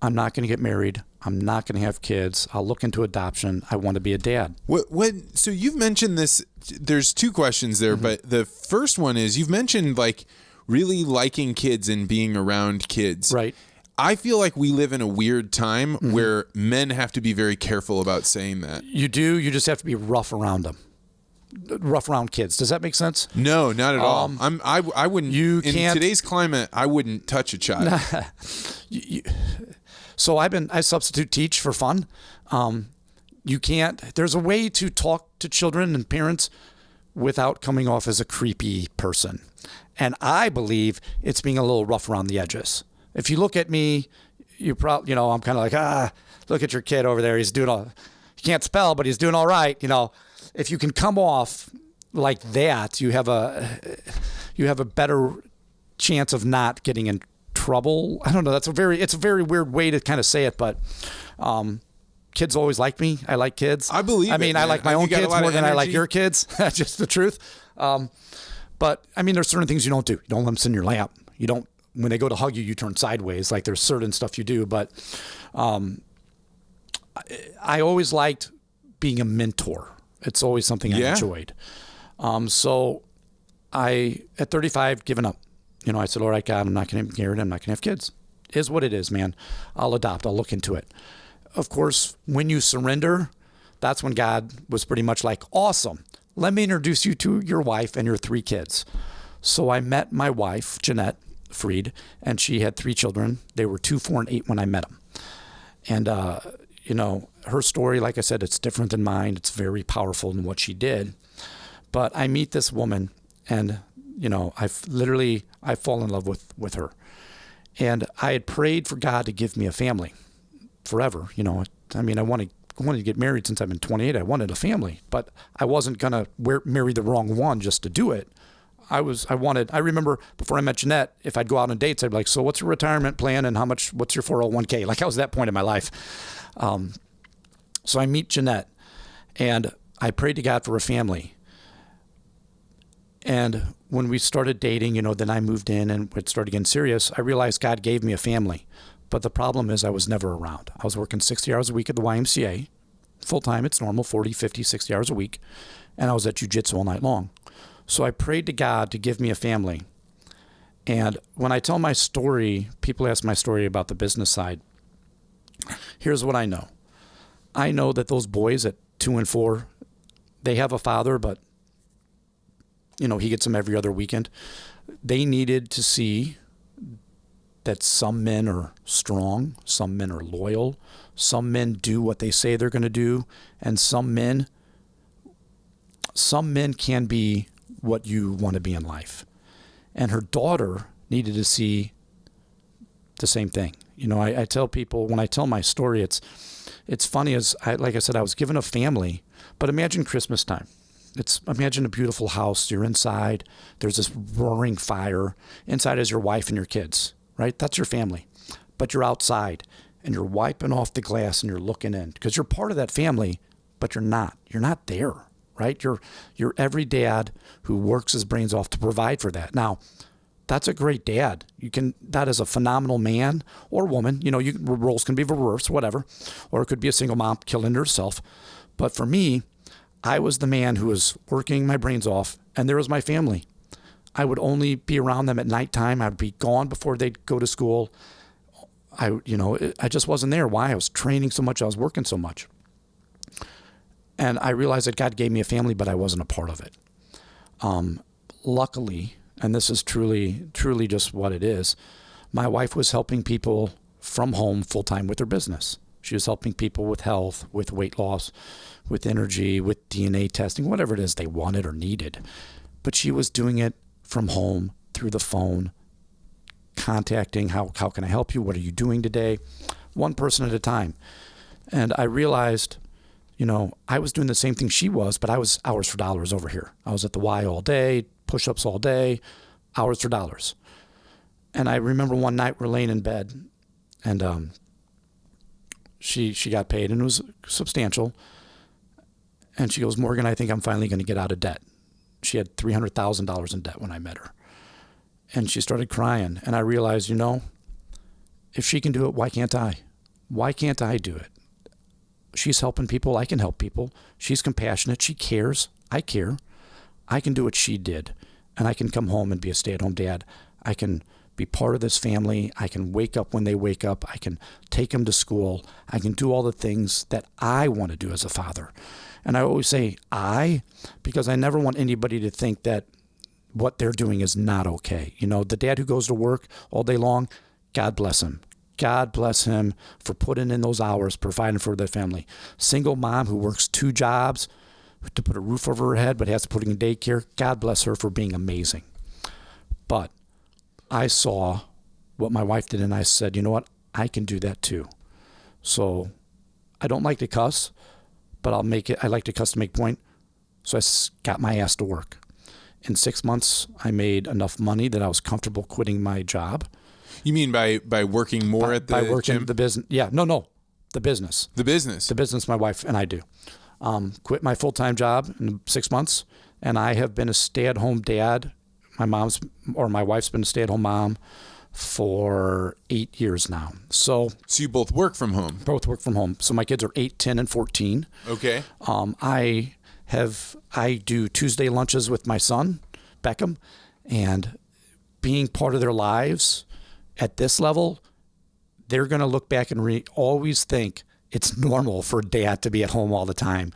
[SPEAKER 2] I'm not going to get married. I'm not going to have kids. I'll look into adoption. I want to be a dad.
[SPEAKER 1] So you've mentioned this. There's 2 questions there, but the first one is you've mentioned like really liking kids and being around kids.
[SPEAKER 2] Right.
[SPEAKER 1] I feel like we live in a weird time where men have to be very careful about saying that.
[SPEAKER 2] You do. You just have to be rough around them. Rough around kids. Does that make sense?
[SPEAKER 1] No, not at all. I wouldn't. In today's climate, I wouldn't touch a child.
[SPEAKER 2] So I substitute teach for fun. You can't. There's a way to talk to children and parents without coming off as a creepy person, and I believe it's being a little rough around the edges. If you look at me, I'm kind of like, look at your kid over there. He's doing he can't spell, but he's doing all right. If you can come off like that, you have a better chance of not getting in trouble. I don't know. It's a very weird way to kind of say it, but kids always like me. I like kids.
[SPEAKER 1] I believe. I
[SPEAKER 2] mean, I like my own kids more than I like your kids. That's just the truth. But I mean, there's certain things you don't do. You don't let them sit in your lap. You don't. When they go to hug you, you turn sideways. Like there's certain stuff you do, but I always liked being a mentor. It's always something I enjoyed. So at 35, given up. I said, all right, God, I'm not going to get married. I'm not going to have kids. It is what it is, man. I'll adopt. I'll look into it. Of course, when you surrender, that's when God was pretty much like, awesome. Let me introduce you to your wife and your 3 kids. So I met my wife, Jeanette Freed, and she had 3 children. They were 2, 4, and 8 when I met them. And, her story, like I said, it's different than mine. It's very powerful in what she did. But I meet this woman and, I fall in love with her. And I had prayed for God to give me a family forever. I wanted to get married since I've been 28. I wanted a family, but I wasn't going to marry the wrong one just to do it. I remember before I met Jeanette, if I'd go out on dates, I'd be like, so what's your retirement plan and what's your 401k? Like I was at that point in my life. So I meet Jeanette and I prayed to God for a family. And when we started dating, then I moved in and it started getting serious. I realized God gave me a family. But the problem is I was never around. I was working 60 hours a week at the YMCA. Full time, it's normal, 40, 50, 60 hours a week. And I was at jiu-jitsu all night long. So I prayed to God to give me a family. And when I tell my story, people ask my story about the business side. Here's what I know. I know that those boys at 2 and 4, they have a father, but he gets them every other weekend. They needed to see that some men are strong, some men are loyal, some men do what they say they're going to do, and some men can be what you want to be in life. And her daughter needed to see the same thing. I tell people, when I tell my story, it's funny, like I said, I was given a family, but imagine Christmas time. Imagine a beautiful house. You're inside. There's this roaring fire. Inside is your wife and your kids, right? That's your family. But you're outside and you're wiping off the glass and you're looking in because you're part of that family, but you're not. You're not there, right? You're every dad who works his brains off to provide for that. Now, that's a great dad. That is a phenomenal man or woman. Roles can be reversed, whatever. Or it could be a single mom killing herself. But for me, I was the man who was working my brains off, and there was my family. I would only be around them at nighttime. I'd be gone before they'd go to school. I just wasn't there. Why? I was training so much. I was working so much. And I realized that God gave me a family, but I wasn't a part of it. Luckily, and this is truly, truly just what it is, my wife was helping people from home full-time with her business. She was helping people with health, with weight loss, with energy, with DNA testing, whatever it is they wanted or needed. But she was doing it from home, through the phone, contacting, how can I help you? What are you doing today? One person at a time. And I realized, I was doing the same thing she was, but I was hours for dollars over here. I was at the Y all day, push-ups all day, hours for dollars. And I remember one night we're laying in bed, and she got paid, and it was substantial. And she goes, Morgan, I think I'm finally going to get out of debt. She had $300,000 in debt when I met her. And she started crying. And I realized, if she can do it, why can't I? Why can't I do it? She's helping people. I can help people. She's compassionate. She cares. I care. I can do what she did. And I can come home and be a stay-at-home dad. I can be part of this family. I can wake up when they wake up. I can take them to school. I can do all the things that I want to do as a father. And I always say because I never want anybody to think that what they're doing is not okay. The dad who goes to work all day long, God bless him. God bless him for putting in those hours, providing for their family. Single mom who works 2 jobs to put a roof over her head but has to put in daycare, God bless her for being amazing. But I saw what my wife did, and I said, you know what? I can do that too. So I don't like to cuss, but I like to cuss to make point. So I got my ass to work. In 6 months, I made enough money that I was comfortable quitting my job.
[SPEAKER 1] You mean by working more at the
[SPEAKER 2] by working
[SPEAKER 1] gym?
[SPEAKER 2] The business? Yeah, no, the business.
[SPEAKER 1] The business.
[SPEAKER 2] The business my wife and I do. Quit my full-time job in 6 months, and I have been a stay-at-home dad. My wife's been a stay-at-home mom for 8 years now. So
[SPEAKER 1] you both work from home?
[SPEAKER 2] Both work from home. So my kids are 8, 10, and 14.
[SPEAKER 1] Okay.
[SPEAKER 2] I do Tuesday lunches with my son, Beckham, and being part of their lives at this level, they're going to look back and always think it's normal for dad to be at home all the time.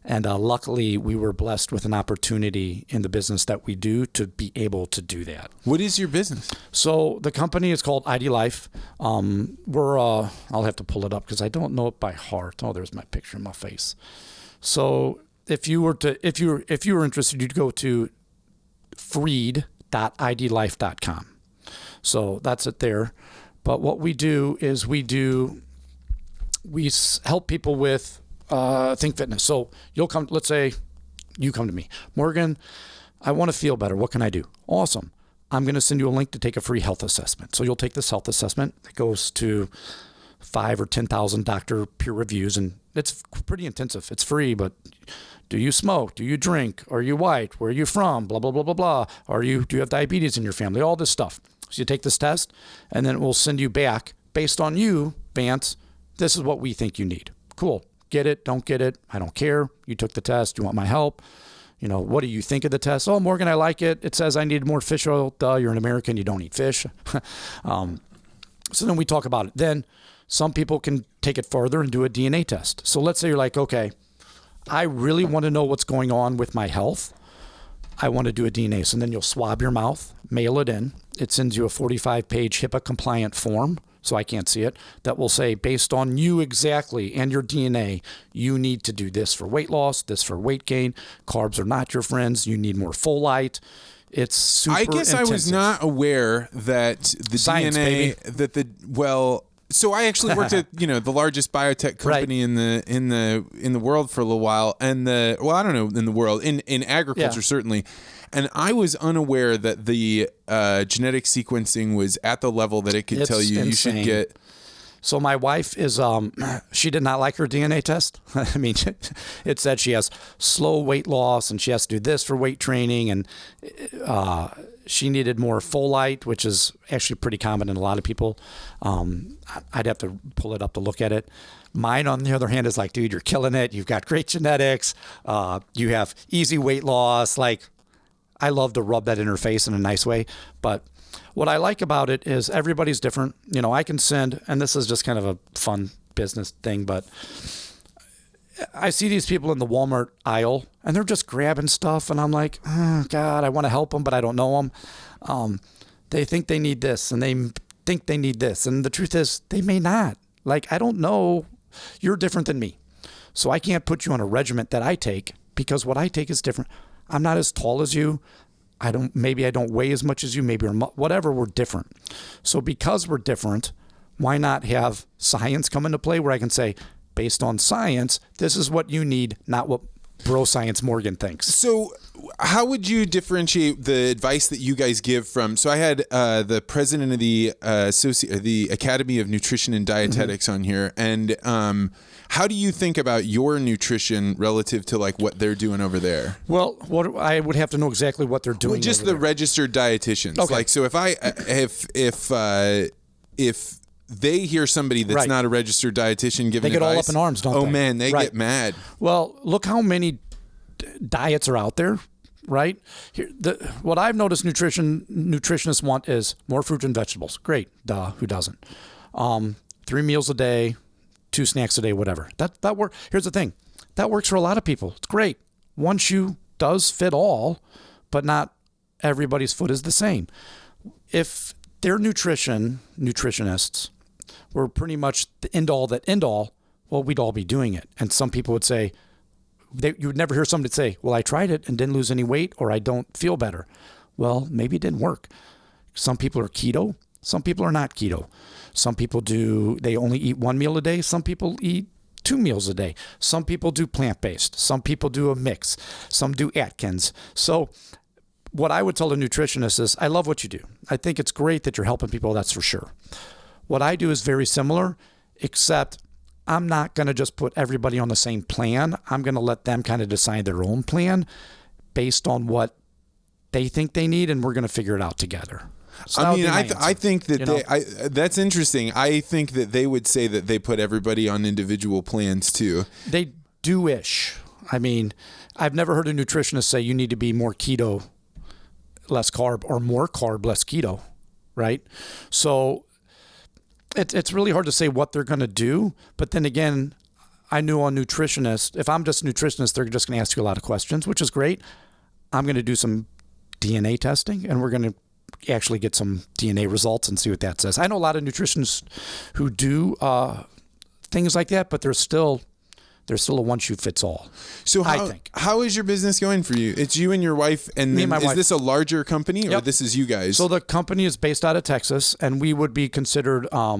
[SPEAKER 2] And luckily, we were blessed with an opportunity in the business that we do to be able to do that.
[SPEAKER 1] What is your business?
[SPEAKER 2] So the company is called ID Life. I'll have to pull it up because I don't know it by heart. Oh, there's my picture in my face. So if you were interested, you'd go to freed.idlife.com. So that's it there. But what we do is we help people with Think Fitness. So let's say you come to me, Morgan, I want to feel better. What can I do? Awesome. I'm going to send you a link to take a free health assessment. So you'll take this health assessment. It goes to 5,000 or 10,000 doctor peer reviews, and it's pretty intensive. It's free, but do you smoke? Do you drink? Are you white? Where are you from? Blah, blah, blah, blah, blah. Do you have diabetes in your family? All this stuff. So you take this test, and then it will send you back based on you, Vance. This is what we think you need. Cool. Get it, don't get it, I don't care. You took the test, you want my help. What do you think of the test? Oh, Morgan, I like it. It says I need more fish oil. Duh, you're an American, you don't eat fish. So then we talk about it. Then some people can take it further and do a DNA test. So let's say you're like, okay, I really want to know what's going on with my health. I want to do a DNA. So then you'll swab your mouth, mail it in. It sends you a 45-page HIPAA-compliant form, so I can't see it, that will say, based on you exactly and your DNA, you need to do this for weight loss, this for weight gain. Carbs are not your friends. You need more folate. It's super
[SPEAKER 1] I guess
[SPEAKER 2] intensive.
[SPEAKER 1] I was not aware that the
[SPEAKER 2] Science,
[SPEAKER 1] DNA,
[SPEAKER 2] baby.
[SPEAKER 1] So I actually worked at the largest biotech company
[SPEAKER 2] Right.
[SPEAKER 1] in the world for a little while, and I don't know in the world in agriculture certainly, and I was unaware that the genetic sequencing was at the level that it could tell you you should get.
[SPEAKER 2] So my wife is, she did not like her DNA test. I mean, it said she has slow weight loss and she has to do this for weight training, and she needed more folate, which is actually pretty common in a lot of people. I'd have to pull it up to look at it. Mine, on the other hand, is like, dude, you're killing it. You've got great genetics. You have easy weight loss. Like, I love to rub that in her face in a nice way. But what I like about it is everybody's different. I can send, and this is just kind of a fun business thing, but I see these people in the Walmart aisle and they're just grabbing stuff. And I'm like, oh, God, I want to help them, but I don't know them. They think they need this and they think they need this. And the truth is they may not. Like, I don't know. You're different than me. So I can't put you on a regimen that I take because what I take is different. I'm not as tall as you. Maybe I don't weigh as much as you, maybe whatever, we're different. So because we're different, why not have science come into play where I can say, based on science, this is what you need, not what bro science Morgan thinks.
[SPEAKER 1] So how would you differentiate the advice that you guys give from, so I had the president of the Academy of Nutrition and Dietetics on here, and how do you think about your nutrition relative to like what they're doing over there?
[SPEAKER 2] Well, what I would have to know exactly what they're doing.
[SPEAKER 1] Well, just the registered dietitians.
[SPEAKER 2] Okay.
[SPEAKER 1] Like, so if they hear somebody that's
[SPEAKER 2] Right.
[SPEAKER 1] not a registered dietitian giving
[SPEAKER 2] They get
[SPEAKER 1] advice,
[SPEAKER 2] all up in arms, don't they?
[SPEAKER 1] Oh man, they
[SPEAKER 2] Right.
[SPEAKER 1] get mad.
[SPEAKER 2] Well, look how many diets are out there, right? What I've noticed nutritionists want is more fruit and vegetables. Great, duh, who doesn't? 3 meals a day, 2 snacks a day, whatever. That work. Here's the thing, that works for a lot of people. It's great. One shoe does fit all, but not everybody's foot is the same. If they're nutritionists were pretty much the end all, well, we'd all be doing it. And some people would say, you would never hear somebody say, well, I tried it and didn't lose any weight, or I don't feel better. Well, maybe it didn't work. Some people are keto. Some people are not keto. Some people they only eat 1 meal a day. Some people eat 2 meals a day. Some people do plant-based. Some people do a mix. Some do Atkins. So what I would tell a nutritionist is, I love what you do. I think it's great that you're helping people, that's for sure. What I do is very similar, except I'm not going to just put everybody on the same plan. I'm going to let them kind of decide their own plan based on what they think they need, and we're going to figure it out together. So
[SPEAKER 1] I mean, I think that that's interesting. I think that they would say that they put everybody on individual plans too.
[SPEAKER 2] They do-ish. I mean, I've never heard a nutritionist say you need to be more keto, less carb, or more carb, less keto, right? So it's really hard to say what they're going to do. But then again, I knew a nutritionist, if I'm just a nutritionist, they're just going to ask you a lot of questions, which is great. I'm going to do some DNA testing, and we're going to actually get some DNA results and see what that says. I know a lot of nutritionists who do things like that, but there's still a one shoe fits all.
[SPEAKER 1] So how is your business going for you? It's you and your wife, and
[SPEAKER 2] Me
[SPEAKER 1] then
[SPEAKER 2] and my wife.
[SPEAKER 1] This a larger company, or
[SPEAKER 2] Yep.
[SPEAKER 1] this is you guys?
[SPEAKER 2] So the company is based out of Texas, and we would be considered I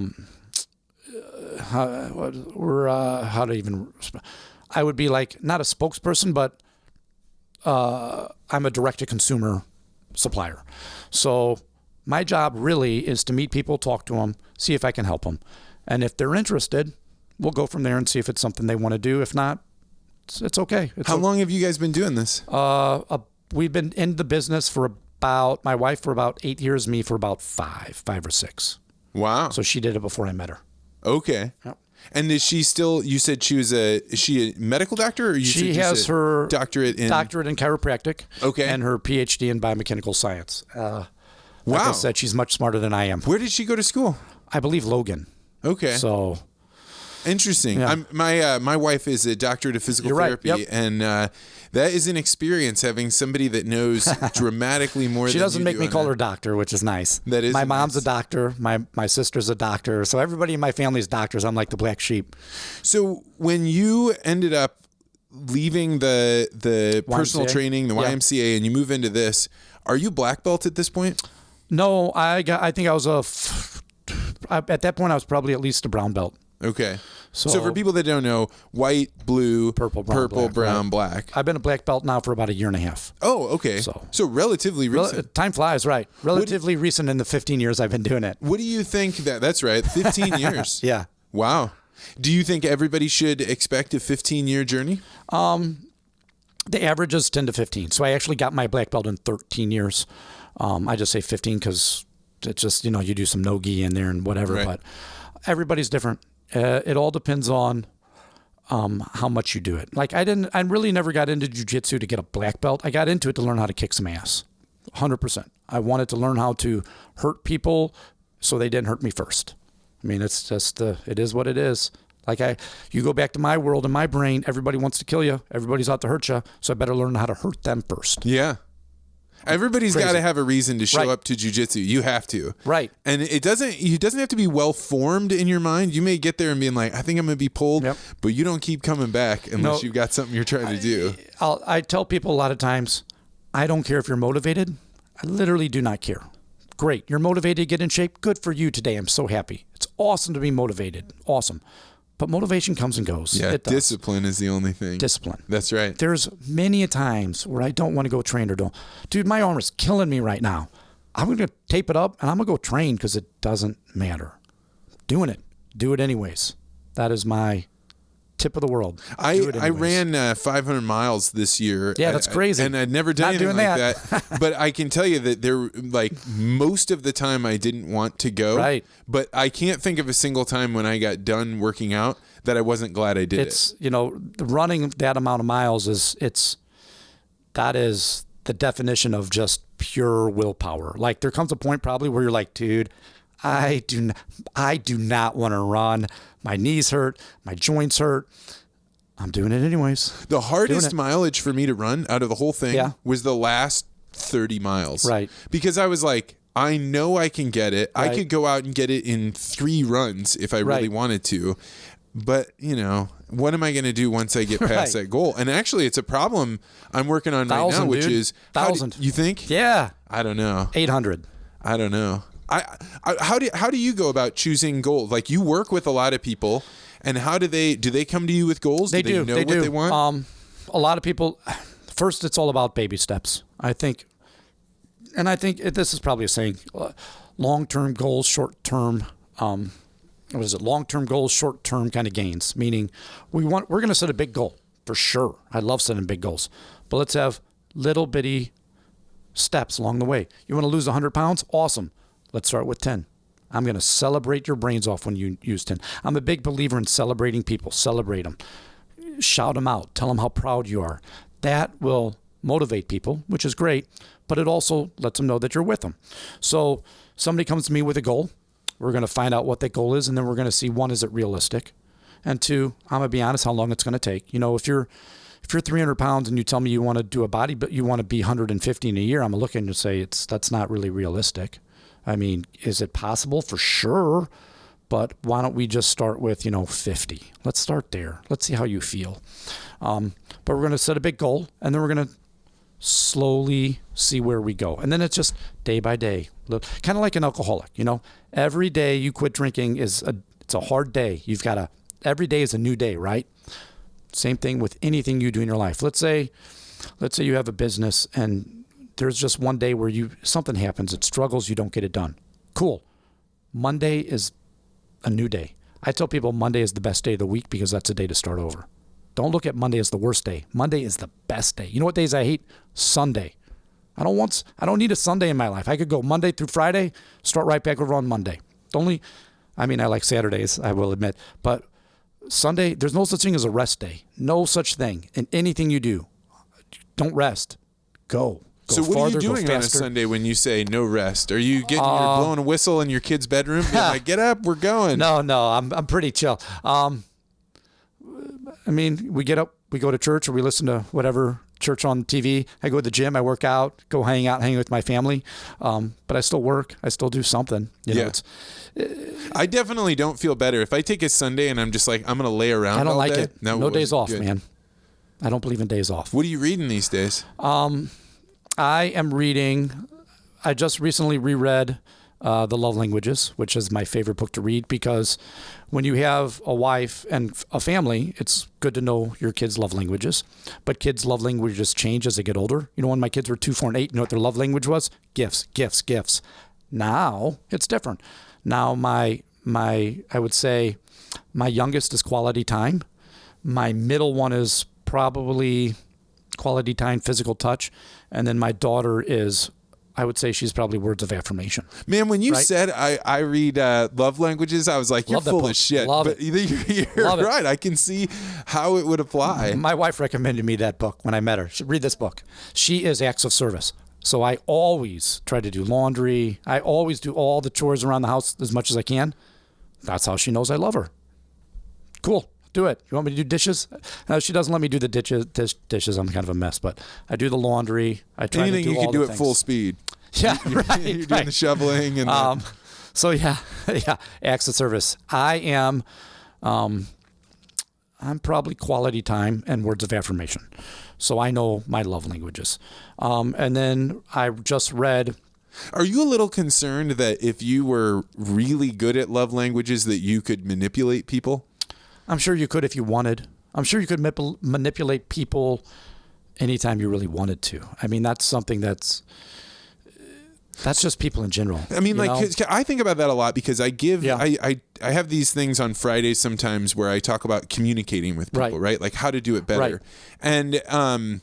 [SPEAKER 2] would be like not a spokesperson, but I'm a direct to consumer supplier. So my job really is to meet people, talk to them, see if I can help them, and if they're interested, we'll go from there and see if it's something they want to do. If not, it's okay.
[SPEAKER 1] How long have you guys been doing this?
[SPEAKER 2] We've been in the business for about, my wife for about 8 years, me for about five or six.
[SPEAKER 1] Wow.
[SPEAKER 2] So she did it before I met her.
[SPEAKER 1] Okay.
[SPEAKER 2] Yep.
[SPEAKER 1] And is she still, you said is she a medical doctor, or
[SPEAKER 2] She has her
[SPEAKER 1] doctorate in
[SPEAKER 2] chiropractic.
[SPEAKER 1] Okay.
[SPEAKER 2] And her PhD in biomechanical science. Like
[SPEAKER 1] Wow.
[SPEAKER 2] I said, she's much smarter than I am.
[SPEAKER 1] Where did she go to school?
[SPEAKER 2] I believe Logan.
[SPEAKER 1] Okay.
[SPEAKER 2] So
[SPEAKER 1] Interesting.
[SPEAKER 2] Yeah.
[SPEAKER 1] My wife is a doctorate of physical therapy,
[SPEAKER 2] Yep.
[SPEAKER 1] and that is an experience having somebody that knows dramatically more.
[SPEAKER 2] She
[SPEAKER 1] than
[SPEAKER 2] doesn't
[SPEAKER 1] you
[SPEAKER 2] make
[SPEAKER 1] do
[SPEAKER 2] me
[SPEAKER 1] on
[SPEAKER 2] call
[SPEAKER 1] that.
[SPEAKER 2] her doctor, which is nice.
[SPEAKER 1] That is
[SPEAKER 2] my mom's
[SPEAKER 1] nice.
[SPEAKER 2] a doctor. My sister's a doctor. So everybody in my family is doctors. I'm like the black sheep.
[SPEAKER 1] So when you ended up leaving the personal
[SPEAKER 2] YMCA?
[SPEAKER 1] training, the
[SPEAKER 2] Yeah.
[SPEAKER 1] YMCA, and you move into this, are you black belt at this point?
[SPEAKER 2] No, I think I was at that point I was probably at least a brown belt.
[SPEAKER 1] Okay. So
[SPEAKER 2] So-
[SPEAKER 1] for people that don't know, white, blue,
[SPEAKER 2] Purple, brown,
[SPEAKER 1] brown,
[SPEAKER 2] black,
[SPEAKER 1] black.
[SPEAKER 2] I've been a black belt now for about a year and a half.
[SPEAKER 1] Oh, okay. So relatively recent.
[SPEAKER 2] Time flies, right? Relatively recent in the 15 years I've been doing it.
[SPEAKER 1] What do you think that's right? 15 years.
[SPEAKER 2] Yeah.
[SPEAKER 1] Wow. Do you think everybody should expect a 15-year journey?
[SPEAKER 2] The average is 10 to 15. So I actually got my black belt in 13 years. I just say 15 because it's just, you do some no-gi in there and whatever.
[SPEAKER 1] Right.
[SPEAKER 2] But everybody's different. It all depends on how much you do it. Like I really never got into jiu-jitsu to get a black belt. I got into it to learn how to kick some ass. 100%. I wanted to learn how to hurt people so they didn't hurt me first. I mean, it's just it is what it is. Like you go back to my world and my brain, everybody wants to kill you. Everybody's out to hurt you. So I better learn how to hurt them first.
[SPEAKER 1] Yeah. Everybody's got to have a reason to show
[SPEAKER 2] Right.
[SPEAKER 1] up to jiu-jitsu. You have to.
[SPEAKER 2] Right.
[SPEAKER 1] And it doesn't have to be well formed in your mind. You may get there and being like, I think I'm going to be pulled,
[SPEAKER 2] Yep.
[SPEAKER 1] but you don't keep coming back unless
[SPEAKER 2] No.
[SPEAKER 1] you've got something you're trying to do.
[SPEAKER 2] I tell people a lot of times, I don't care if you're motivated. I literally do not care. Great. You're motivated to get in shape. Good for you today. I'm so happy. It's awesome to be motivated. Awesome. But motivation comes and goes.
[SPEAKER 1] Yeah,
[SPEAKER 2] It does.
[SPEAKER 1] discipline is the only thing.
[SPEAKER 2] Discipline.
[SPEAKER 1] That's right.
[SPEAKER 2] There's many a times where I don't want to go train or don't. Dude, my arm is killing me right now. I'm going to tape it up and I'm going to go train because it doesn't matter. Doing it. Do it anyways. That is my tip of the world.
[SPEAKER 1] I
[SPEAKER 2] Do it anyways.
[SPEAKER 1] ran 500 miles this year.
[SPEAKER 2] Yeah, that's crazy.
[SPEAKER 1] And I'd never done
[SPEAKER 2] Not
[SPEAKER 1] anything
[SPEAKER 2] doing
[SPEAKER 1] like that. But I can tell you that there, like, most of the time I didn't want to go.
[SPEAKER 2] Right.
[SPEAKER 1] But I can't think of a single time when I got done working out that I wasn't glad I did
[SPEAKER 2] It's, running that amount of miles that is the definition of just pure willpower. Like there comes a point probably where you're like, dude, I do not want to run. My knees hurt. My joints hurt. I'm doing it anyways.
[SPEAKER 1] The hardest mileage for me to run out of the whole thing was the last 30 miles.
[SPEAKER 2] Right.
[SPEAKER 1] Because I was like, I know I can get it. I
[SPEAKER 2] Right.
[SPEAKER 1] could go out and get it in 3 runs if I really
[SPEAKER 2] Right.
[SPEAKER 1] wanted to. But, what am I going to do once I get past
[SPEAKER 2] Right.
[SPEAKER 1] that goal? And actually, it's a problem I'm working on right now,
[SPEAKER 2] 1,000,
[SPEAKER 1] which
[SPEAKER 2] dude.
[SPEAKER 1] is
[SPEAKER 2] 1,000.
[SPEAKER 1] You think?
[SPEAKER 2] Yeah.
[SPEAKER 1] I don't know.
[SPEAKER 2] 800.
[SPEAKER 1] I don't know. How do you go about choosing goals? Like you work with a lot of people, and how do they come to you with goals?
[SPEAKER 2] They
[SPEAKER 1] do.
[SPEAKER 2] do.
[SPEAKER 1] They know
[SPEAKER 2] They
[SPEAKER 1] what
[SPEAKER 2] do.
[SPEAKER 1] they want?
[SPEAKER 2] A lot of people, first, it's all about baby steps. I think this is probably a saying, long-term goals, short-term, long-term goals, short-term kind of gains, meaning we're going to set a big goal for sure. I love setting big goals, but let's have little bitty steps along the way. You want to lose 100 pounds? Awesome. Let's start with 10. I'm going to celebrate your brains off when you use 10. I'm a big believer in celebrating people. Celebrate them. Shout them out. Tell them how proud you are. That will motivate people, which is great, but it also lets them know that you're with them. So somebody comes to me with a goal. We're going to find out what that goal is, and then we're going to see, 1, is it realistic? And 2, I'm going to be honest, how long it's going to take. If you're 300 pounds and you tell me you want to do a body, but you want to be 150 in a year, I'm going to look at you and say that's not really realistic. I mean, is it possible? For sure. But why don't we just start with, 50? Let's start there. Let's see how you feel. But we're going to set a big goal, and then we're going to slowly see where we go. And then it's just day by day. Kind of like an alcoholic, Every day you quit drinking it's a hard day. Every day is a new day, right? Same thing with anything you do in your life. Let's say you have a business and there's just one day where something happens, it struggles, you don't get it done. Cool. Monday is a new day. I tell people Monday is the best day of the week because that's a day to start over. Don't look at Monday as the worst day. Monday is the best day. You know what days I hate? Sunday. I don't need a Sunday in my life. I could go Monday through Friday, start right back over on Monday. I like Saturdays, I will admit, but Sunday, there's no such thing as a rest day. No such thing. In anything you do, don't rest. Go.
[SPEAKER 1] So what are you doing on a Sunday when you say no rest? Are you you're blowing a whistle in your kid's bedroom? Being like, get up, we're going.
[SPEAKER 2] No, I'm pretty chill. I mean, we get up, we go to church, or we listen to whatever church on TV. I go to the gym, I work out, go hang with my family. But I still work. I still do something. You know,
[SPEAKER 1] I definitely don't feel better if I take a Sunday and I'm just like, I'm going to lay around.
[SPEAKER 2] I don't
[SPEAKER 1] all
[SPEAKER 2] like
[SPEAKER 1] day.
[SPEAKER 2] it. No days off, man. I don't believe in days off.
[SPEAKER 1] What are you reading these days?
[SPEAKER 2] I am reading. I just recently reread The Love Languages, which is my favorite book to read, because when you have a wife and a family, it's good to know your kids' love languages. But kids' love languages change as they get older. You know, when my kids were 2, 4, and 8, you know what their love language was? Gifts, gifts, gifts. Now it's different. Now I would say my youngest is quality time. My middle one is probably quality time, physical touch. And then my daughter is, I would say she's probably words of affirmation.
[SPEAKER 1] Man, when you said I read love languages, I was like, you're full of shit.
[SPEAKER 2] Love
[SPEAKER 1] but you're
[SPEAKER 2] Love
[SPEAKER 1] right. I can see how it would apply.
[SPEAKER 2] My wife recommended me that book when I met her. She read this book. She is acts of service. So I always try to do laundry. I always do all the chores around the house as much as I can. That's how she knows I love her. Cool. Do it. You want me to do dishes? No, she doesn't let me do the dishes. I'm kind of a mess, but I do the laundry. I try
[SPEAKER 1] Anything
[SPEAKER 2] to do
[SPEAKER 1] you
[SPEAKER 2] all
[SPEAKER 1] can do
[SPEAKER 2] the
[SPEAKER 1] at full speed.
[SPEAKER 2] Yeah, right.
[SPEAKER 1] You're doing the shoveling and
[SPEAKER 2] so yeah, acts of service. I'm probably quality time and words of affirmation. So I know my love languages. And then I just read.
[SPEAKER 1] Are you a little concerned that if you were really good at love languages that you could manipulate people?
[SPEAKER 2] I'm sure you could if you wanted. I'm sure you could manipulate people anytime you really wanted to. I mean, that's something that's just people in general.
[SPEAKER 1] I mean, I think about that a lot because I have these things on Fridays sometimes where I talk about communicating with people, right? Like how to do it better. Right. And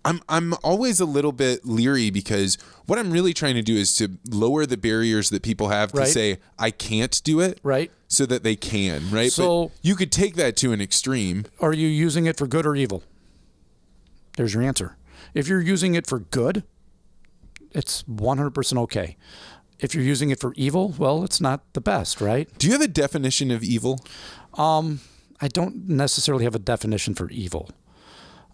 [SPEAKER 1] I'm always a little bit leery because what I'm really trying to do is to lower the barriers that people have to say, I can't do it.
[SPEAKER 2] Right.
[SPEAKER 1] So that they can, right?
[SPEAKER 2] So
[SPEAKER 1] but you could take that to an extreme.
[SPEAKER 2] Are you using it for good or evil? There's your answer. If you're using it for good, it's 100% okay. If you're using it for evil, well, it's not the best, right?
[SPEAKER 1] Do you have a definition of evil?
[SPEAKER 2] I don't necessarily have a definition for evil.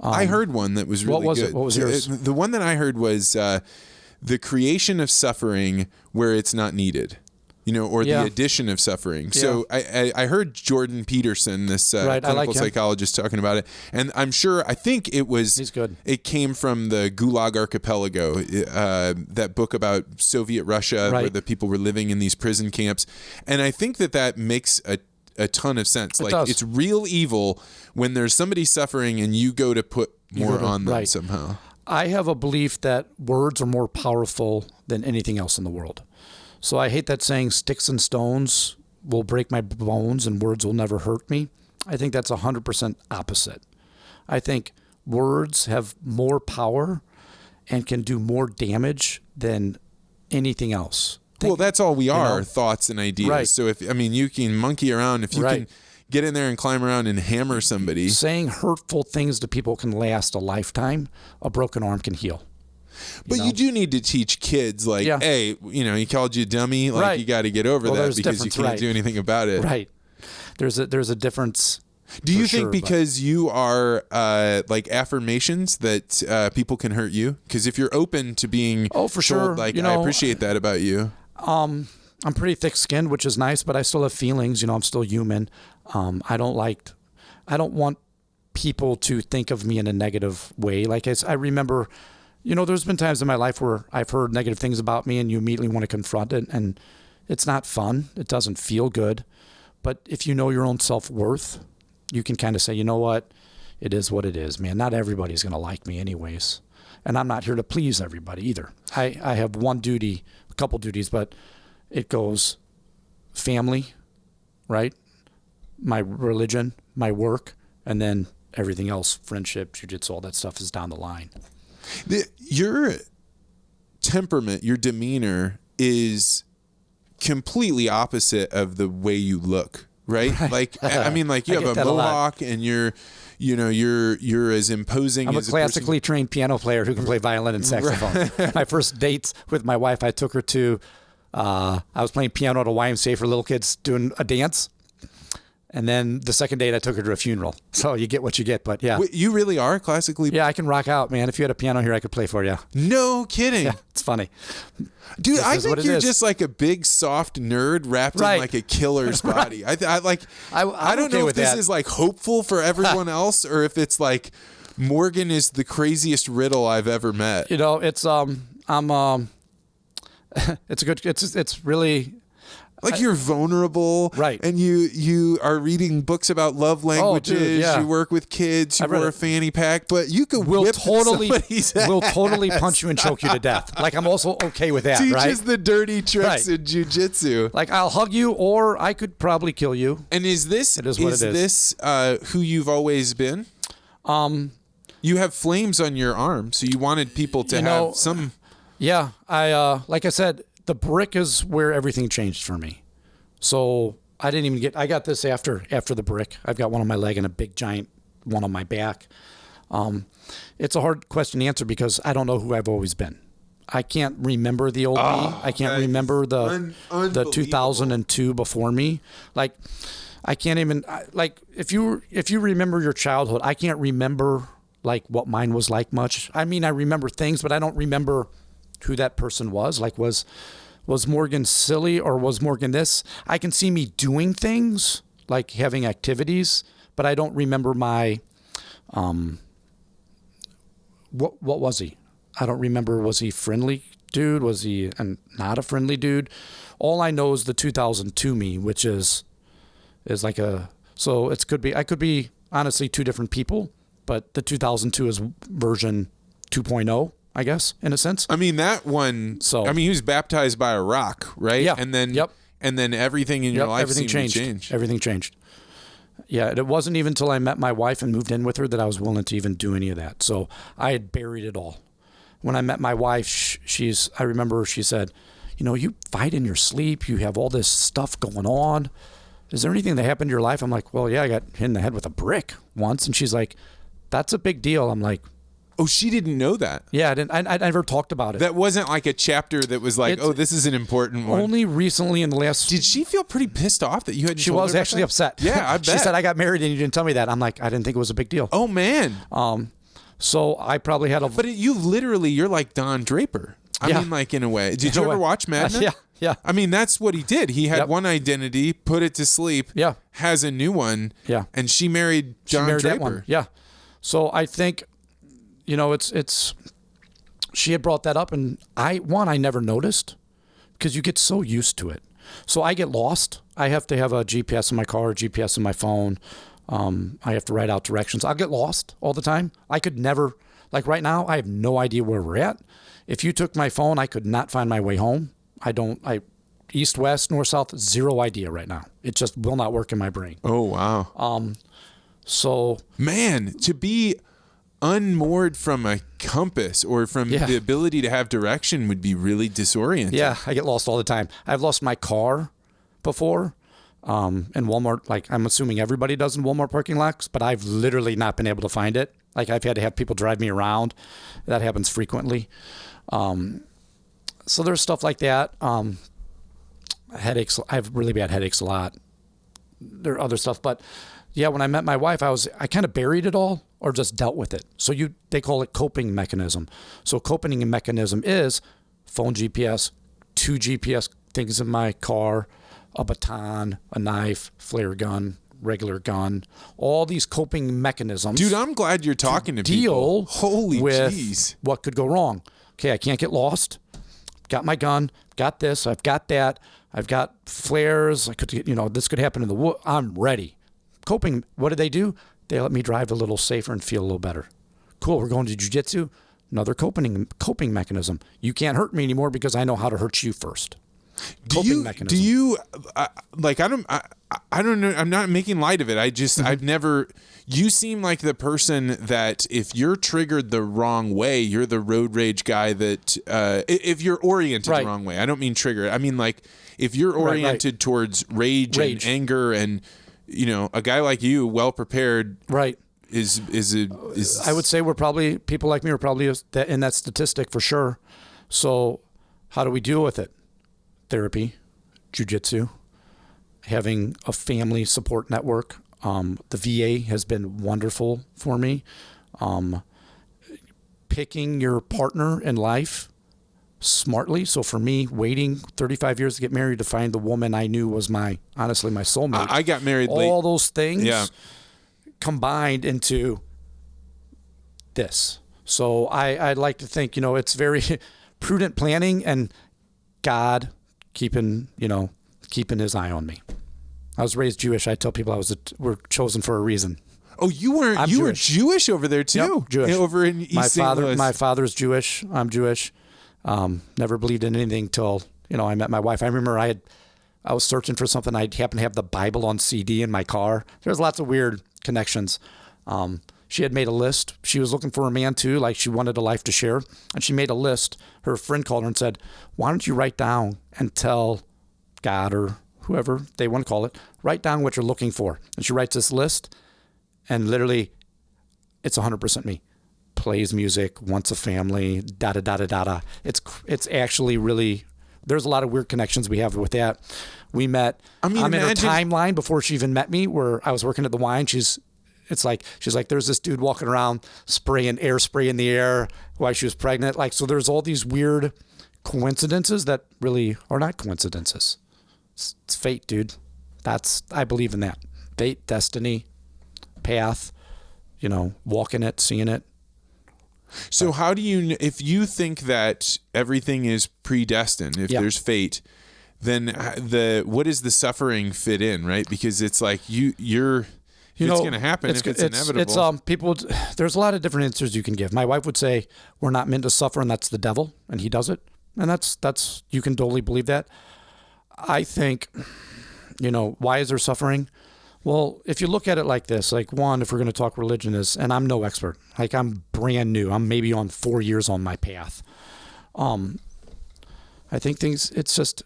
[SPEAKER 1] I heard one that was really good.
[SPEAKER 2] What was yours?
[SPEAKER 1] The one that I heard was the creation of suffering where it's not needed. You know, or the addition of suffering. Yeah. So I heard Jordan Peterson, this clinical psychologist, talking about it, and I think it was.
[SPEAKER 2] He's good.
[SPEAKER 1] It came from the Gulag Archipelago, that book about Soviet Russia, where the people were living in these prison camps, and I think that makes a ton of sense. It's real evil when there's somebody suffering and you go to put more on them somehow.
[SPEAKER 2] I have a belief that words are more powerful than anything else in the world. So I hate that saying, sticks and stones will break my bones and words will never hurt me. I think that's 100% opposite. I think words have more power and can do more damage than anything else.
[SPEAKER 1] Well, that's all we are, thoughts and ideas. Right. So you can monkey around. If you can get in there and climb around and hammer somebody.
[SPEAKER 2] Saying hurtful things to people can last a lifetime. A broken arm can heal.
[SPEAKER 1] But you do need to teach kids, hey, he called you a dummy. You got to get over that because you can't do anything about it.
[SPEAKER 2] Right. There's a difference.
[SPEAKER 1] Do you think because you are affirmations that people can hurt you? Because if you're open to being
[SPEAKER 2] for sure.
[SPEAKER 1] I appreciate that about you.
[SPEAKER 2] I'm pretty thick-skinned, which is nice, but I still have feelings. I'm still human. I don't want people to think of me in a negative way. I remember. There's been times in my life where I've heard negative things about me and you immediately want to confront it, and it's not fun. It doesn't feel good. But if you know your own self-worth, you can kind of say, you know what? It is what it is, man. Not everybody's going to like me anyways. And I'm not here to please everybody either. I have one duty, a couple duties, but it goes family, right? My religion, my work, and then everything else, friendship, jiu-jitsu, all that stuff is down the line.
[SPEAKER 1] Your temperament, your demeanor is completely opposite of the way you look, right? You have a mohawk and you're as imposing as
[SPEAKER 2] I'm a classically trained piano player who can play violin and saxophone. Right. My first dates with my wife, I took her to, I was playing piano at a YMCA for little kids doing a dance. And then the second date, I took her to a funeral. So you get what you get, but yeah.
[SPEAKER 1] Wait, you really are classically?
[SPEAKER 2] Yeah, I can rock out, man. If you had a piano here, I could play for you.
[SPEAKER 1] No kidding.
[SPEAKER 2] Yeah, it's funny.
[SPEAKER 1] Dude,
[SPEAKER 2] This
[SPEAKER 1] I
[SPEAKER 2] is what
[SPEAKER 1] think
[SPEAKER 2] it
[SPEAKER 1] you're
[SPEAKER 2] is.
[SPEAKER 1] just like a big soft nerd wrapped in like a killer's body. I don't
[SPEAKER 2] okay
[SPEAKER 1] know if
[SPEAKER 2] with
[SPEAKER 1] this
[SPEAKER 2] that.
[SPEAKER 1] is like hopeful for everyone else or if it's like Morgan is the craziest riddle I've ever met.
[SPEAKER 2] You know, it's it's really
[SPEAKER 1] like you're vulnerable,
[SPEAKER 2] right?
[SPEAKER 1] And you are reading books about love languages.
[SPEAKER 2] Dude, yeah.
[SPEAKER 1] You work with kids. You wear a fanny pack, but you could whip somebody's ass.
[SPEAKER 2] We'll totally punch you and choke you to death. Like I'm also okay with that.
[SPEAKER 1] Teaches
[SPEAKER 2] right?
[SPEAKER 1] the dirty tricks in jiu-jitsu.
[SPEAKER 2] Like I'll hug you, or I could probably kill you.
[SPEAKER 1] And is this who you've always been? You have flames on your arm, so you wanted people to have some.
[SPEAKER 2] Yeah, I like I said, the brick is where everything changed for me. So I didn't even I got this after the brick. I've got one on my leg and a big giant one on my back. It's a hard question to answer because I don't know who I've always been. I can't remember the old me. I can't remember the 2002 before me. Like I can't even like if you remember your childhood, I can't remember like what mine was like much. I mean, I remember things, but I don't remember who that person was. Like was Morgan silly or was Morgan this? I can see me doing things like having activities, but I don't remember my what was he? I don't remember. Was he friendly dude? Was he not a friendly dude? All I know is the 2002 me, which is like so it could be I could be honestly two different people, but the 2002 is version 2.0. I guess, in a sense. I
[SPEAKER 1] mean, that one. So I mean, he was baptized by a rock, right?
[SPEAKER 2] Yeah.
[SPEAKER 1] And then, and then everything in your life
[SPEAKER 2] everything
[SPEAKER 1] seemed
[SPEAKER 2] changed.
[SPEAKER 1] to change.
[SPEAKER 2] Everything changed. Yeah, it wasn't even until I met my wife and moved in with her that I was willing to even do any of that. So I had buried it all. When I met my wife, I remember she said, "You know, you fight in your sleep. You have all this stuff going on. Is there anything that happened in your life?" I'm like, "Well, yeah, I got hit in the head with a brick once." And she's like, "That's a big deal." I'm like.
[SPEAKER 1] Oh, she didn't know that.
[SPEAKER 2] Yeah, I never talked about it.
[SPEAKER 1] That wasn't like a chapter that was like, oh, this is an important one.
[SPEAKER 2] Only recently in the last...
[SPEAKER 1] Did she feel pretty pissed off that you hadn't
[SPEAKER 2] She was actually upset.
[SPEAKER 1] Yeah, I bet.
[SPEAKER 2] She said, I got married and you didn't tell me that. I'm like, I didn't think it was a big deal.
[SPEAKER 1] Oh, man.
[SPEAKER 2] So I probably had a...
[SPEAKER 1] But you're like Don Draper. I mean, like, in a way. Did you ever watch Mad Men?
[SPEAKER 2] Yeah.
[SPEAKER 1] I mean, that's what he did. He had one identity, put it to sleep, has a new one, and she married Don Draper.
[SPEAKER 2] That one. Yeah. So I think... You know, it's. She had brought that up, and I never noticed because you get so used to it. So I get lost. I have to have a GPS in my car, a GPS in my phone. I have to write out directions. I'll get lost all the time. I could never, like right now, I have no idea where we're at. If you took my phone, I could not find my way home. East, west, north, south, zero idea right now. It just will not work in my brain.
[SPEAKER 1] Oh, wow.
[SPEAKER 2] So.
[SPEAKER 1] Man, to be unmoored from a compass or from the ability to have direction would be really disorienting.
[SPEAKER 2] Yeah, I get lost all the time. I've lost my car before in Walmart. Like I'm assuming everybody does in Walmart parking lots, but I've literally not been able to find it. Like I've had to have people drive me around. That happens frequently. So there's stuff like that. Headaches. I have really bad headaches a lot. There are other stuff, but yeah, when I met my wife, I kind of buried it all or just dealt with it. So they call it coping mechanism. So coping mechanism is phone GPS, 2 GPS things in my car, a baton, a knife, flare gun, regular gun, all these coping mechanisms.
[SPEAKER 1] Dude, I'm glad you're talking to people.
[SPEAKER 2] Holy jeez. What could go wrong? Okay, I can't get lost. Got my gun, got this, I've got that, I've got flares, this could happen in the woods. I'm ready. Coping, what do? They let me drive a little safer and feel a little better. Cool, we're going to jiu-jitsu. Another coping mechanism. You can't hurt me anymore because I know how to hurt you first. Coping mechanism.
[SPEAKER 1] Do you like? I don't know. I'm not making light of it. I've never. You seem like the person that if you're triggered the wrong way, you're the road rage guy. That if you're oriented the wrong way, I don't mean trigger. I mean like if you're oriented towards rage and anger and. You know, a guy like you, well prepared, is.
[SPEAKER 2] I would say people like me are probably in that statistic for sure. So, how do we deal with it? Therapy, jiu-jitsu, having a family support network. The VA has been wonderful for me. Picking your partner in life smartly. So for me, waiting 35 years to get married to find the woman I knew was honestly my soulmate.
[SPEAKER 1] I got married late.
[SPEAKER 2] All those things combined into this. So I'd like to think, it's very prudent planning and God keeping his eye on me. I was raised Jewish. I tell people we're chosen for a reason.
[SPEAKER 1] Oh, you were Jewish over there too?
[SPEAKER 2] Yep, Jewish.
[SPEAKER 1] Over in East St. Louis.
[SPEAKER 2] My father's Jewish. I'm Jewish. Never believed in anything till, I met my wife. I remember I was searching for something. I happened to have the Bible on CD in my car. There's lots of weird connections. She had made a list. She was looking for a man too, like she wanted a life to share. And she made a list. Her friend called her and said, why don't you write down and tell God or whoever they want to call it, write down what you're looking for. And she writes this list, and literally it's 100% me. Plays music, wants a family, da-da-da-da-da-da. It's actually really, there's a lot of weird connections we have with that. We met, I'm in her timeline before she even met me, where I was working at the wine. She's like, there's this dude walking around spraying air spray in the air while she was pregnant. Like, so there's all these weird coincidences that really are not coincidences. It's fate, dude. I believe in that. Fate, destiny, path, walking it, seeing it.
[SPEAKER 1] So how do you, if you think that everything is predestined, if there's fate, then what does the suffering fit in, right? Because it's like it's going to happen if it's inevitable.
[SPEAKER 2] There's a lot of different answers you can give. My wife would say we're not meant to suffer, and that's the devil, and he does it. And that's you can totally believe that. I think, why is there suffering? Well, if you look at it like this, like one, if we're going to talk religion and I'm no expert, like I'm brand new. I'm maybe on 4 years on my path. I think things just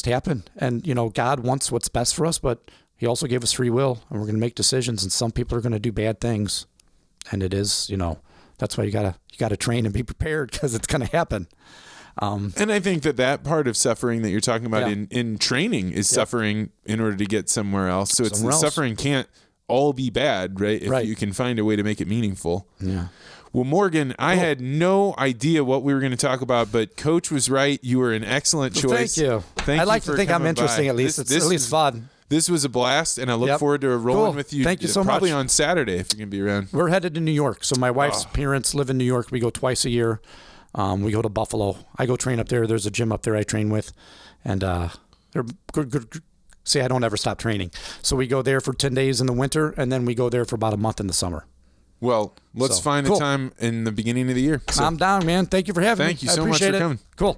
[SPEAKER 2] happen. And, God wants what's best for us, but he also gave us free will, and we're going to make decisions, and some people are going to do bad things. And it is, that's why you gotta train and be prepared, because it's going to happen.
[SPEAKER 1] And I think that part of suffering that you're talking about in training is suffering in order to get somewhere else. So suffering can't all be bad, right? If you can find a way to make it meaningful. Yeah. Well, Morgan, I had no idea what we were going to talk about, but Coach was right. You were an excellent choice.
[SPEAKER 2] Thank you.
[SPEAKER 1] I
[SPEAKER 2] like to think I'm interesting, at least. It's at least fun.
[SPEAKER 1] This was a blast, and I look forward to rolling with you.
[SPEAKER 2] Thank you so much.
[SPEAKER 1] Probably on Saturday if you're going to be around.
[SPEAKER 2] We're headed to New York. So my wife's parents live in New York. We go twice a year. We go to Buffalo. I go train up there. There's a gym up there I train with, and they're good. See, I don't ever stop training. So we go there for 10 days in the winter, and then we go there for about a month in the summer.
[SPEAKER 1] Well, let's find a time in the beginning of the year.
[SPEAKER 2] I'm down, man. Thank you for having me.
[SPEAKER 1] Thank you so much for coming.
[SPEAKER 2] Cool.